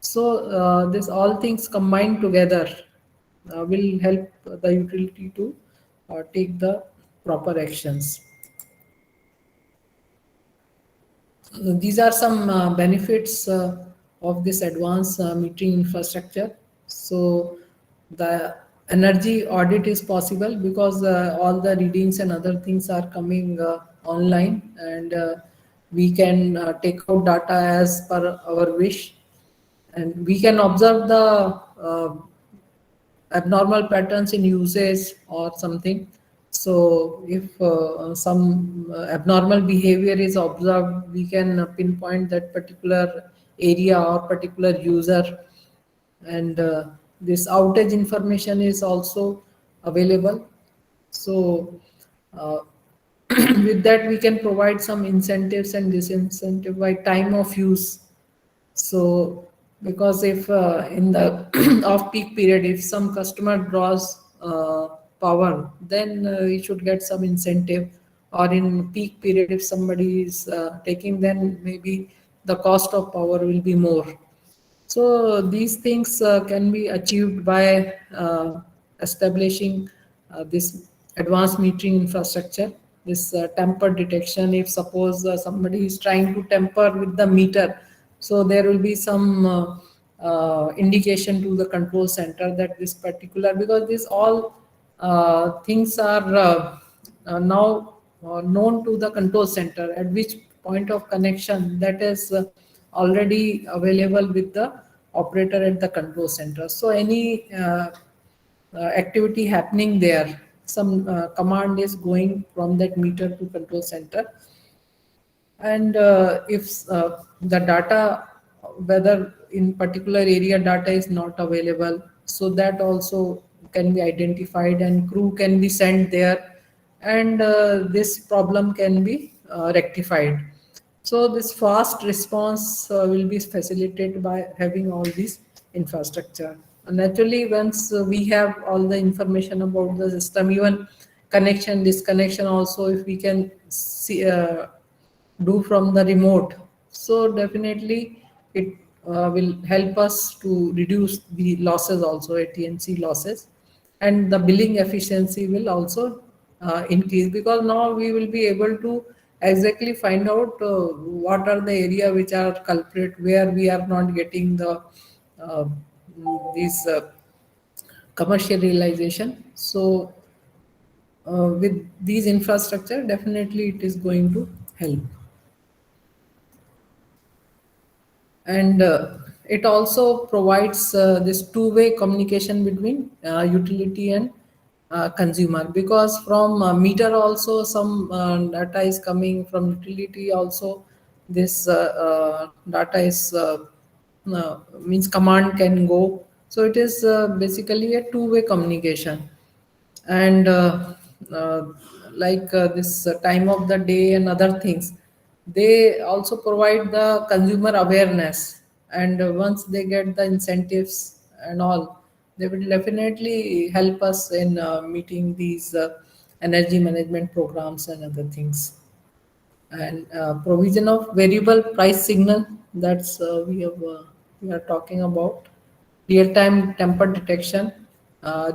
[SPEAKER 2] So this all things combined together will help the utility to take the proper actions. These are some benefits of this advanced metering infrastructure. So the energy audit is possible because all the readings and other things are coming online, and we can take out data as per our wish, and we can observe the abnormal patterns in usage or something. So if some abnormal behavior is observed, we can pinpoint that particular area or particular user. And this outage information is also available. So uh, with that, we can provide some incentives and disincentive by time of use. So, because if in the off-peak period, if some customer draws power, then we should get some incentive. Or in peak period, if somebody is taking, then maybe the cost of power will be more. So these things can be achieved by establishing this advanced metering infrastructure, this tamper detection. If suppose somebody is trying to tamper with the meter, so there will be some indication to the control center that this particular, because these all things are now known to the control center at which point of connection that is already available with the operator at the control center. So any activity happening there, some command is going from that meter to control center. And if the data, whether in particular area data is not available, so that also can be identified and crew can be sent there, and this problem can be rectified. So this fast response will be facilitated by having all these infrastructure. And naturally, once we have all the information about the system, even connection, disconnection also, if we can see, do from the remote, so definitely it will help us to reduce the losses also, AT&C losses, and the billing efficiency will also increase, because now we will be able to exactly find out what are the area which are culprit, where we are not getting the uh, these commercial realization. So with these infrastructure, definitely it is going to help. And it also provides this two-way communication between utility and consumer, because from meter also some data is coming, from utility also this data is means command can go. So it is basically a two-way communication. And uh, like this time of the day and other things, they also provide the consumer awareness. And once they get the incentives and all, they will definitely help us in meeting these energy management programs and other things. And provision of variable price signal, that's we are talking about real-time temper detection,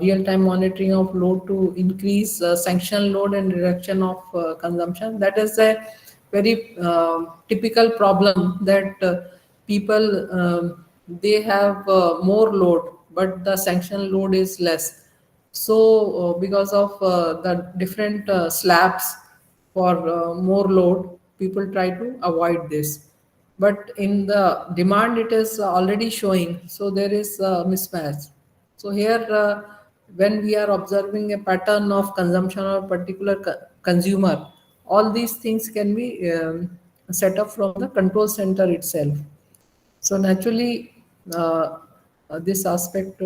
[SPEAKER 2] real-time monitoring of load to increase sanction load and reduction of consumption. That is a very typical problem that people they have more load, but the sanction load is less. So because of the different slabs for more load, people try to avoid this. But in the demand, it is already showing, so there is a mismatch. So here, when we are observing a pattern of consumption of a particular consumer, all these things can be set up from the control center itself. So naturally, this aspect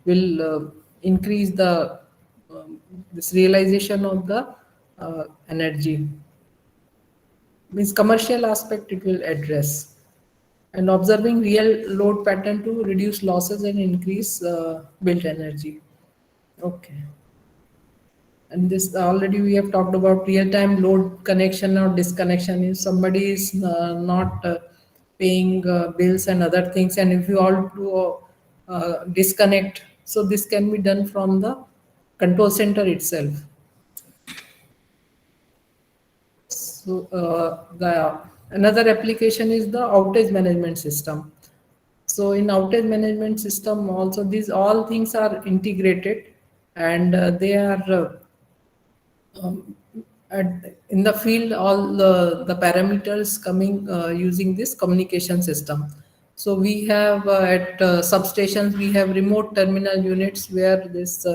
[SPEAKER 2] will increase the this realization of the energy. Means commercial aspect it will address, and observing real load pattern to reduce losses and increase built energy. Okay. And this already we have talked about real-time load connection or disconnection. If somebody is not paying bills and other things, and if you all to disconnect, so this can be done from the control center itself. So the another application is the outage management system. So in outage management system also, these all things are integrated, and they are um, in the field, all the parameters coming using this communication system. So we have at substations, we have remote terminal units where this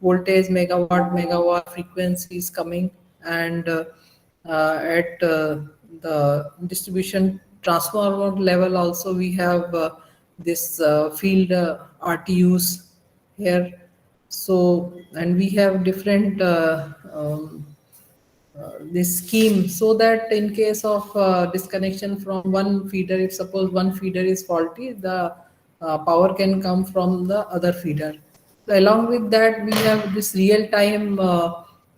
[SPEAKER 2] voltage, megawatt frequency is coming. And at the distribution transformer level also, we have this field RTUs here. So, and we have different this scheme, so that in case of disconnection from one feeder, if suppose one feeder is faulty, the power can come from the other feeder. So along with that, we have this real-time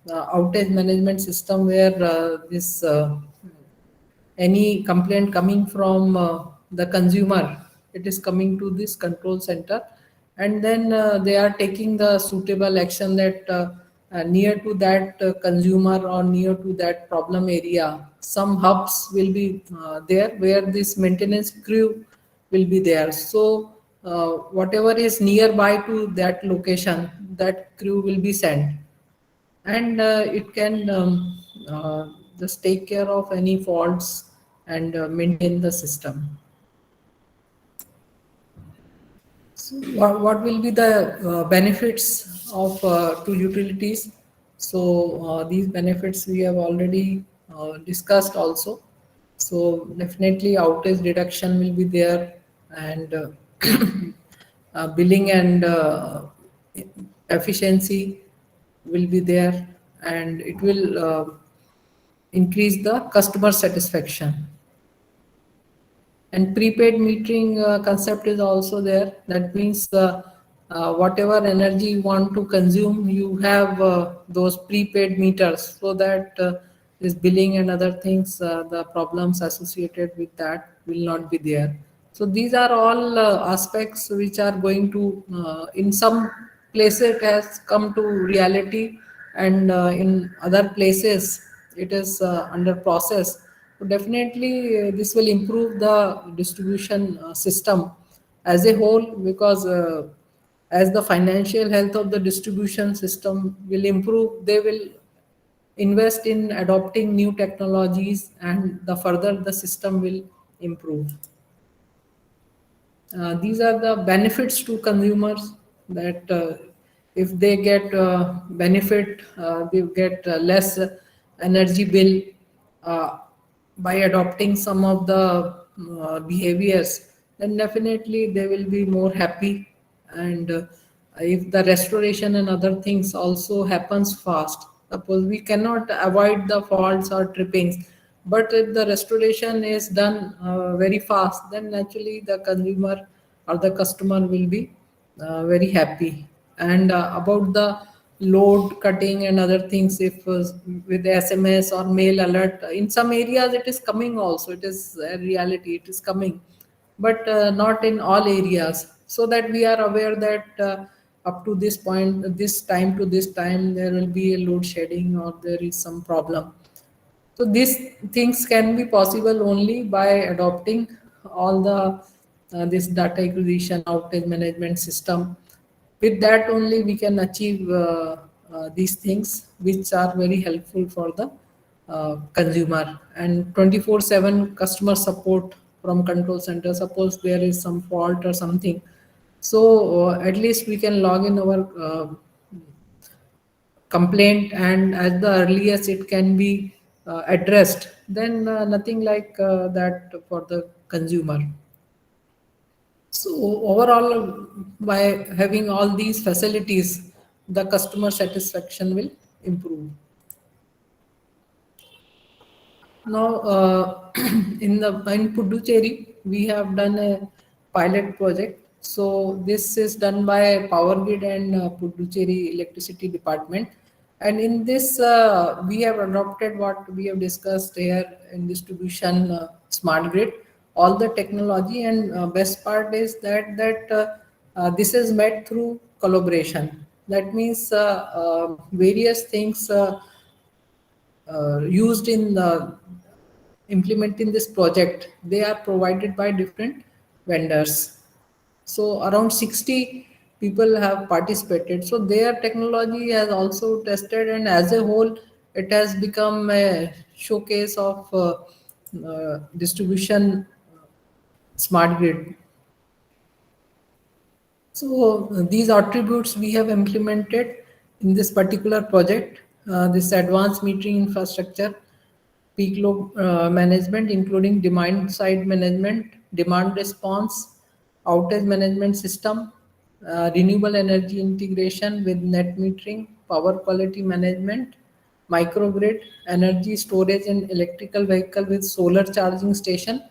[SPEAKER 2] outage management system, where any complaint coming from the consumer, it is coming to this control center, and then they are taking the suitable action that near to that consumer or near to that problem area, some hubs will be there where this maintenance crew will be there. So whatever is nearby to that location, that crew will be sent, and it can just take care of any faults and maintain the system. So what will be the benefits of to utilities? So these benefits we have already discussed also. So definitely outage reduction will be there, and billing and efficiency will be there, and it will increase the customer satisfaction. And prepaid metering concept is also there. That means whatever energy you want to consume, you have those prepaid meters, so that this billing and other things, the problems associated with that will not be there. So these are all aspects which are going to, in some places it has come to reality, and in other places it is under process. So definitely, this will improve the distribution system as a whole, because as the financial health of the distribution system will improve, they will invest in adopting new technologies, and the further the system will improve. These are the benefits to consumers, that if they get benefit, they get less energy bill by adopting some of the behaviors, then definitely they will be more happy. And if the restoration and other things also happens fast, suppose we cannot avoid the faults or trippings, but if the restoration is done very fast, then naturally the consumer or the customer will be very happy. And about the load cutting and other things, if with the SMS or mail alert, in some areas it is coming also, it is a reality, it is coming, but not in all areas, so that we are aware that up to this point, this time to this time, there will be a load shedding or there is some problem. So these things can be possible only by adopting all the this data acquisition outage management system. With that only we can achieve these things, which are very helpful for the consumer. And 24/7 customer support from control center. Suppose there is some fault or something, so at least we can log in our complaint, and at the earliest it can be addressed, then nothing like that for the consumer. So overall, by having all these facilities, the customer satisfaction will improve. Now, in Puducherry, we have done a pilot project. So this is done by Power Grid and Puducherry Electricity Department. And in this, we have adopted what we have discussed here in distribution smart grid, all the technology, and best part is that this is met through collaboration. That means various things used in implementing this project, they are provided by different vendors. So around 60 people have participated. So their technology has also tested, and as a whole, it has become a showcase of distribution smart grid. So these attributes we have implemented in this particular project, this advanced metering infrastructure, peak load management, including demand side management, demand response, outage management system, renewable energy integration with net metering, power quality management, microgrid, energy storage and electrical vehicle with solar charging station,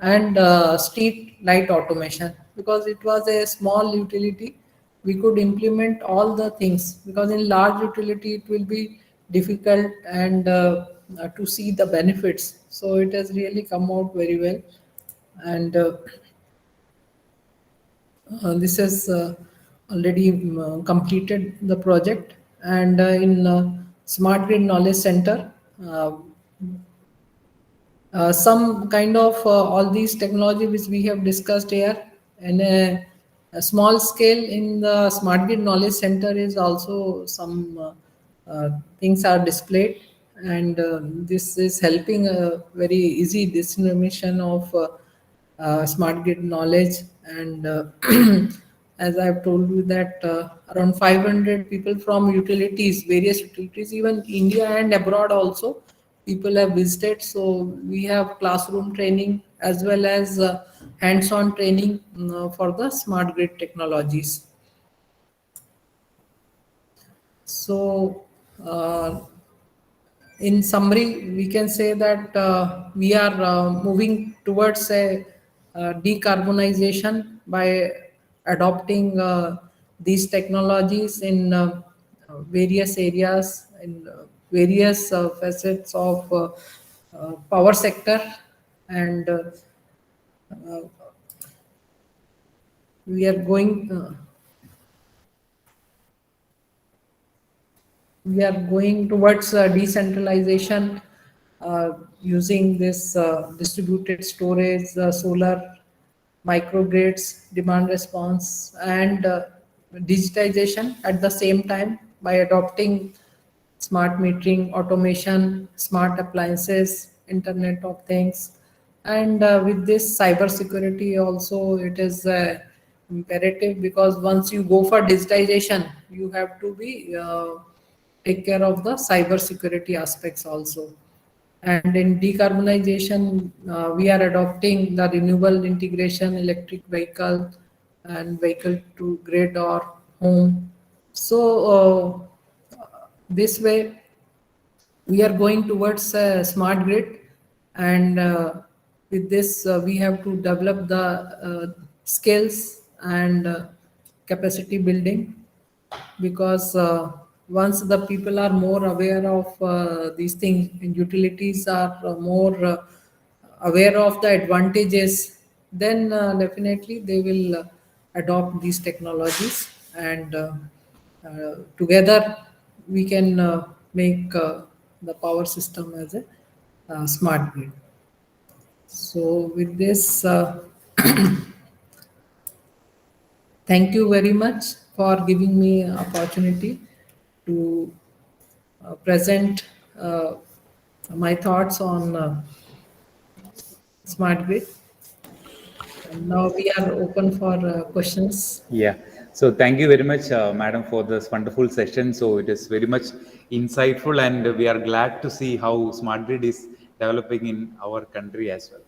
[SPEAKER 2] and street light automation. Because it was a small utility, we could implement all the things, because in large utility it will be difficult and to see the benefits. So it has really come out very well. And This has already completed the project, and in Smart Grid Knowledge Center, uh, some kind of all these technology which we have discussed here, and a small scale in the Smart Grid Knowledge Center is also some things are displayed, and this is helping a very easy dissemination of smart grid knowledge. And as I've told you that around 500 people from utilities, various utilities, even India and abroad also, people have visited. So we have classroom training as well as hands-on training for the smart grid technologies. So in summary, we can say that we are moving towards a decarbonization by adopting these technologies in various areas, in various facets of power sector, and we are going towards decentralization using this distributed storage, solar microgrids, demand response, and digitization at the same time by adopting smart metering, automation, smart appliances, Internet of Things. And with this cyber security also, it is imperative, because once you go for digitization, you have to be take care of the cyber security aspects also. And in decarbonization, we are adopting the renewable integration, electric vehicle, and vehicle to grid or home. So this way, we are going towards a smart grid, and with this, we have to develop the skills and capacity building, because once the people are more aware of these things, and utilities are more aware of the advantages, then definitely they will adopt these technologies, and together we can make the power system as a smart grid. So with this, thank you very much for giving me opportunity to present my thoughts on smart grid. And now we are open for questions.
[SPEAKER 1] Yeah. So thank you very much, madam, for this wonderful session. So it is very much insightful, and we are glad to see how smart grid is developing in our country as well.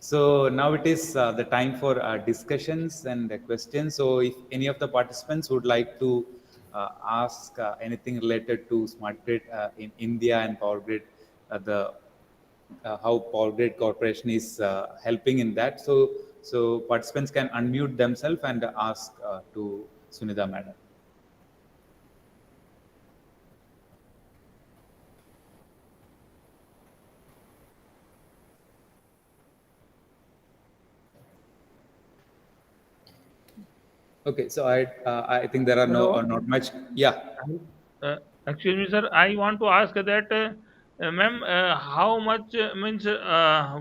[SPEAKER 1] So now it is the time for discussions and questions. So if any of the participants would like to ask anything related to smart grid in India and power grid, the how Power Grid Corporation is helping in that. So participants can unmute themselves and ask to Sunitha madam. Okay, so I think there are no
[SPEAKER 4] Hello.
[SPEAKER 1] not much. Yeah.
[SPEAKER 4] Excuse me, sir. I want to ask that, ma'am, how much means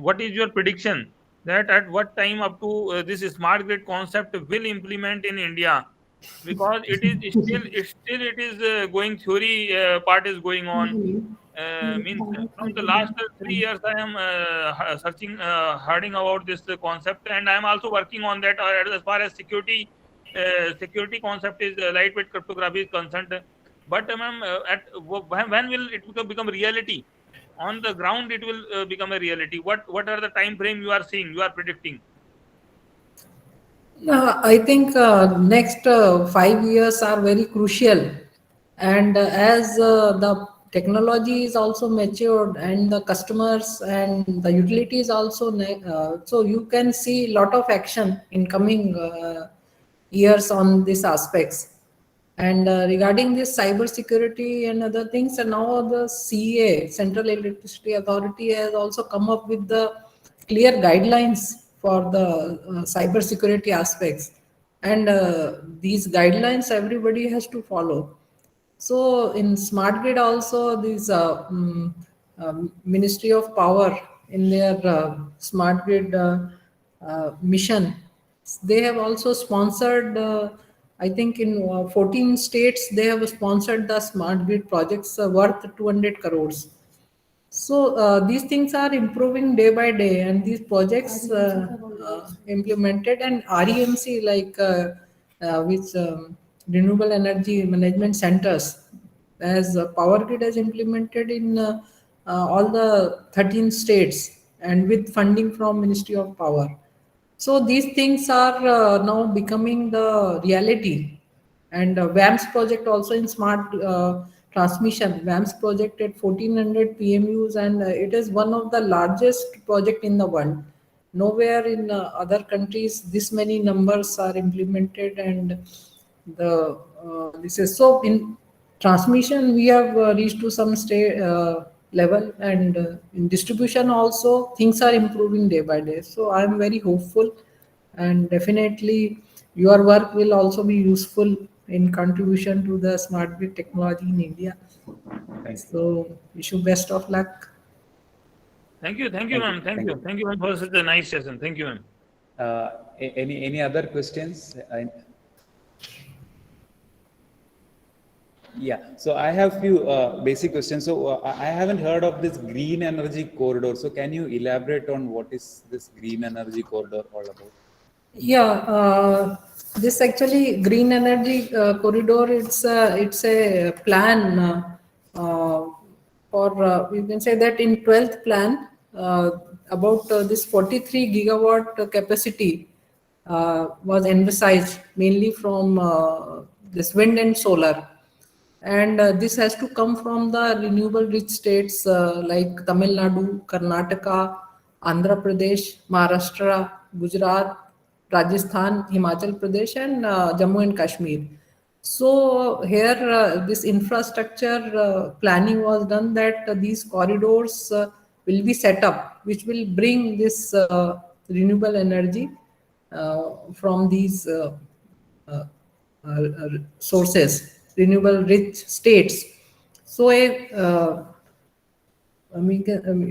[SPEAKER 4] what is your prediction that at what time up to this smart grid concept will implement in India? Because it is going theory part is going on. Means from the last 3 years I am searching, hearing about this concept, and I am also working on that as far as security concept is lightweight cryptography is concerned. But ma'am, when will it become reality? On the ground, it will become a reality. What are the time frame you are seeing? You are predicting?
[SPEAKER 2] I think next 5 years are very crucial, and as the technology is also matured, and the customers and the utilities also, so you can see lot of action in coming years on these aspects. And regarding this cyber security and other things, and now the CEA, Central Electricity Authority, has also come up with the clear guidelines for the cyber security aspects. and these guidelines everybody has to follow. So in smart grid also, this Ministry of Power in their smart grid mission, they have also sponsored. I think in 14 states they have sponsored the smart grid projects worth 200 crores. So these things are improving day by day, and these projects implemented, and REMC like which renewable energy management centers, as Power Grid has implemented in all the 13 states, and with funding from Ministry of Power. So these things are now becoming the reality. And VAMS project also in smart transmission, VAMS project at 1400 PMUs, and it is one of the largest project in the world. Nowhere in other countries this many numbers are implemented, and the this is so in transmission we have reached to some state level, and in distribution also things are improving day by day. So I am very hopeful, and definitely your work will also be useful in contribution to the smart grid technology in India.
[SPEAKER 1] Thank you.
[SPEAKER 2] So wish you best of luck.
[SPEAKER 4] Thank you,
[SPEAKER 1] Thank you.
[SPEAKER 4] ma'am. Thank you, ma'am, for such a nice session. Thank you, ma'am.
[SPEAKER 1] Any other questions? Yeah, so I have few basic questions. So I haven't heard of this green energy corridor. So can you elaborate on what is this green energy corridor all about?
[SPEAKER 2] Yeah, this actually green energy corridor. It's a plan for you can say that in 12th plan about this 43 gigawatt capacity was envisaged mainly from this wind and solar, and this has to come from the renewable rich states like Tamil Nadu, Karnataka, Andhra Pradesh, Maharashtra, Gujarat, Rajasthan, Himachal Pradesh, and Jammu and Kashmir. So here, this infrastructure planning was done that these corridors will be set up, which will bring this renewable energy from these sources, renewable rich states. So you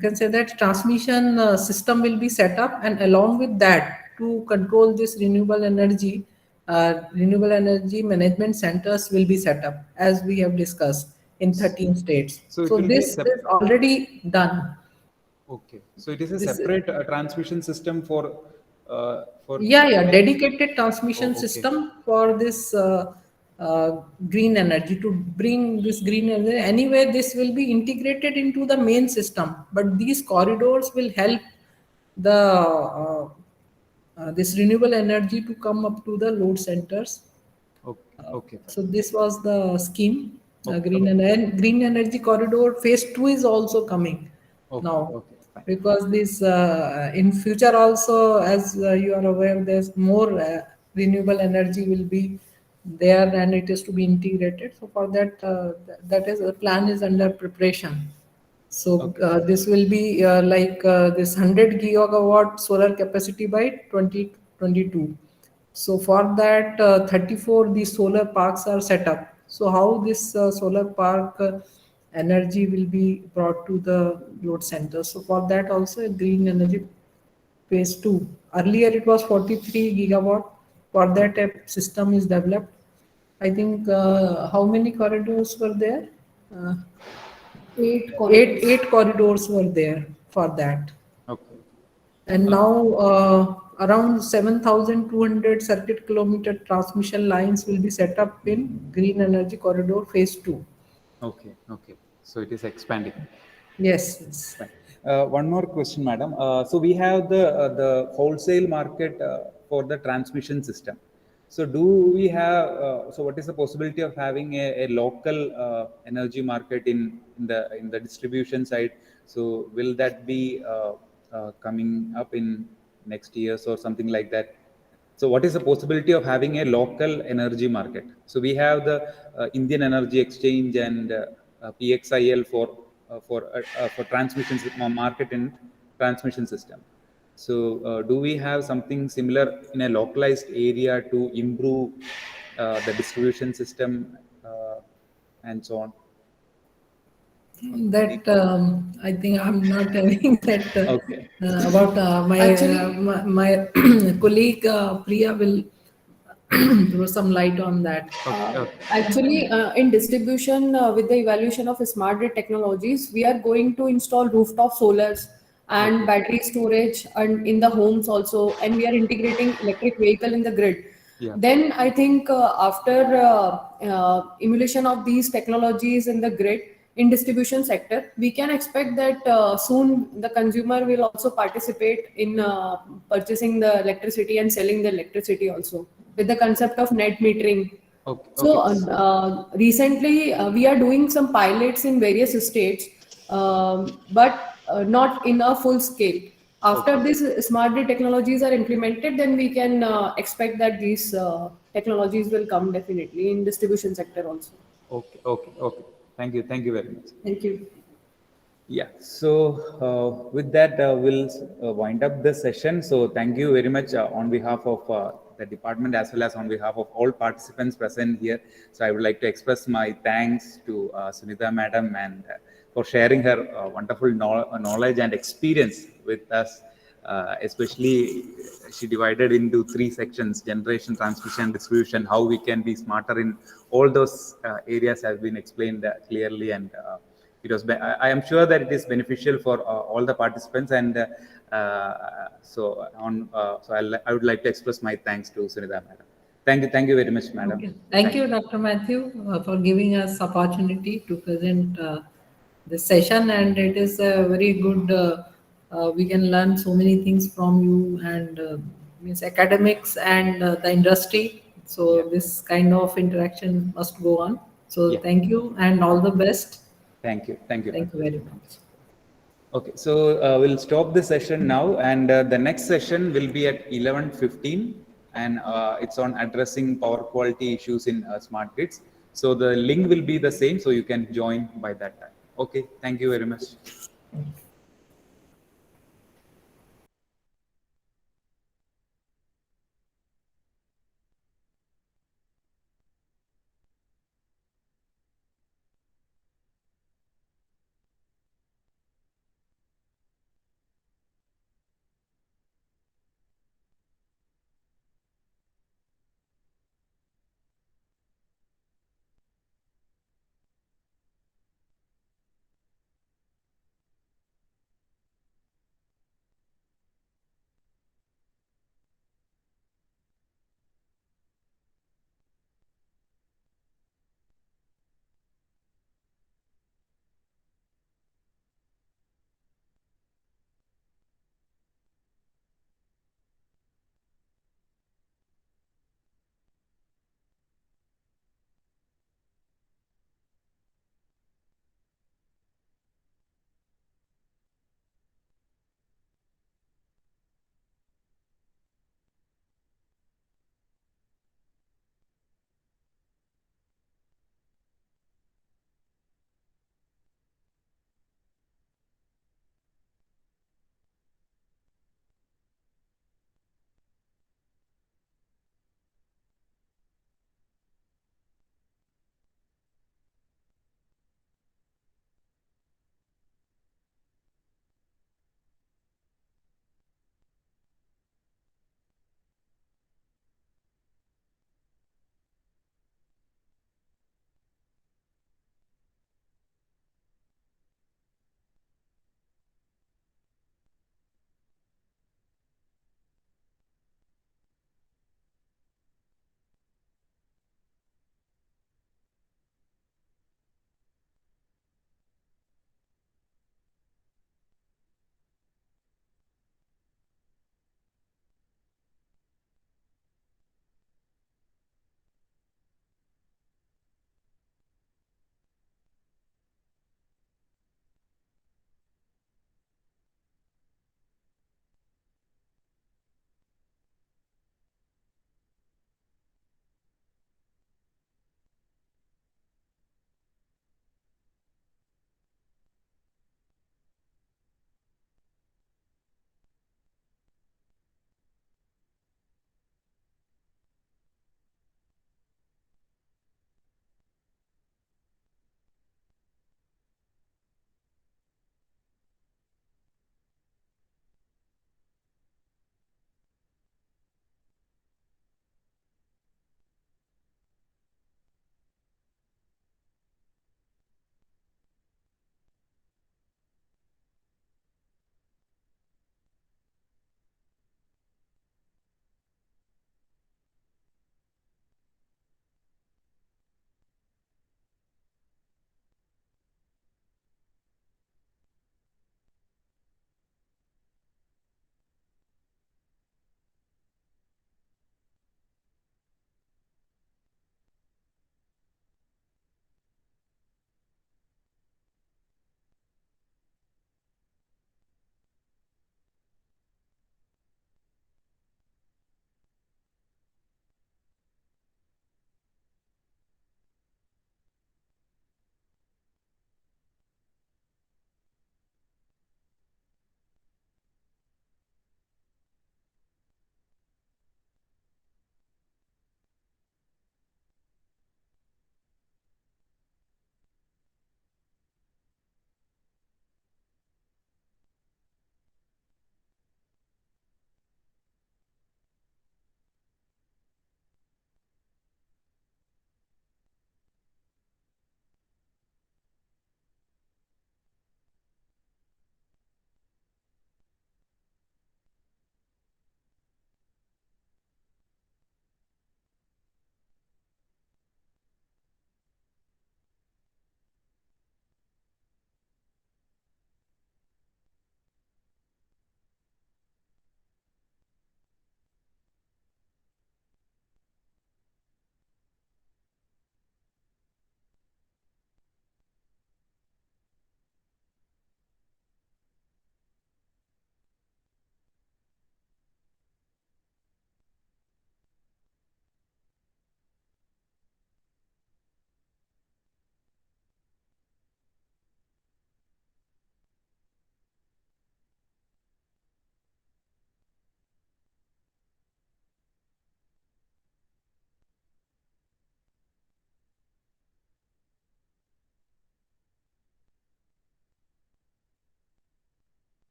[SPEAKER 2] can say that transmission system will be set up, and along with that, to control this renewable energy management centers will be set up, as we have discussed in 13 states.
[SPEAKER 1] So it
[SPEAKER 2] So
[SPEAKER 1] will be a
[SPEAKER 2] this is already done.
[SPEAKER 1] Okay, so it is a
[SPEAKER 2] This-
[SPEAKER 1] separate transmission system for
[SPEAKER 2] Yeah, dedicated transmission
[SPEAKER 1] okay.
[SPEAKER 2] system for this green energy, to bring this green energy. Anyway, this will be integrated into the main system, but these corridors will help the this renewable energy to come up to the load centers.
[SPEAKER 1] Okay.
[SPEAKER 2] So this was the scheme.
[SPEAKER 1] Okay.
[SPEAKER 2] Green energy corridor phase 2 is also coming now.
[SPEAKER 1] Okay, fine.
[SPEAKER 2] Because this in future also, as you are aware, there's more renewable energy will be there, and it is to be integrated. So for that, that is the plan is under preparation. So this will be like this 100 gigawatt solar capacity by 2022. So for that, 34 these solar parks are set up. So how this solar park energy will be brought to the load center. So for that also a green energy phase 2. Earlier it was 43 gigawatt. For that a system is developed. I think how many corridors were there? Uh, eight corridors were there for that.
[SPEAKER 1] Okay.
[SPEAKER 2] And now around 7,200 circuit kilometer transmission lines will be set up in Green Energy Corridor Phase 2.
[SPEAKER 1] Okay. So it is expanding.
[SPEAKER 2] Yes.
[SPEAKER 1] Fine. One more question, madam. So we have the wholesale market for the transmission system. So do we have? So what is the possibility of having a local energy market in the distribution side? So will that be coming up in next years or something like that? So what is the possibility of having a local energy market? So we have the Indian Energy Exchange and PXIL for transmission market and transmission system. So do we have something similar in a localized area to improve the distribution system and so on?
[SPEAKER 2] That I think I'm not having that
[SPEAKER 1] Okay.
[SPEAKER 2] about
[SPEAKER 5] Actually,
[SPEAKER 2] my colleague Priya will throw some light on that.
[SPEAKER 1] Okay.
[SPEAKER 5] in distribution, with the evaluation of smart grid technologies, we are going to install rooftop solars and battery storage and in the homes also, and we are integrating electric vehicle in the grid.
[SPEAKER 1] Yeah.
[SPEAKER 5] Then I think after emulation of these technologies in the grid in distribution sector, we can expect that soon the consumer will also participate in purchasing the electricity and selling the electricity also with the concept of net metering.
[SPEAKER 1] Okay.
[SPEAKER 5] So
[SPEAKER 1] Okay.
[SPEAKER 5] recently, we are doing some pilots in various states, but not in a full scale. After
[SPEAKER 1] Okay.
[SPEAKER 5] these smart grid technologies are implemented, then we can expect that these technologies will come definitely in distribution sector also.
[SPEAKER 1] Okay. Okay. Okay. Thank you very much.
[SPEAKER 5] Thank you.
[SPEAKER 1] Yeah, so with that, we'll wind up the session. So thank you very much on behalf of the department as well as on behalf of all participants present here. So I would like to express my thanks to Sunita madam and for sharing her wonderful knowledge and experience with us. Especially, she divided into 3 sections: generation, transmission, distribution. How we can be smarter in all those areas has been explained clearly, and it was. I am sure that it is beneficial for all the participants, and I would like to express my thanks to Sunita madam. Thank you very much, madam.
[SPEAKER 2] Okay. Thank you, Dr. Matthew, for giving us opportunity to present this session, and it is a very good. We can learn so many things from you, and means academics and the industry. So
[SPEAKER 1] Yeah.
[SPEAKER 2] this kind of interaction must go on. So
[SPEAKER 1] Yeah.
[SPEAKER 2] thank you and all the best.
[SPEAKER 1] Thank you.
[SPEAKER 2] Thank you very much.
[SPEAKER 1] Okay, so we'll stop the session now, and the next session will be at 11:15, and it's on addressing power quality issues in smart grids. So the link will be the same, so you can join by that time. Okay, thank you very much.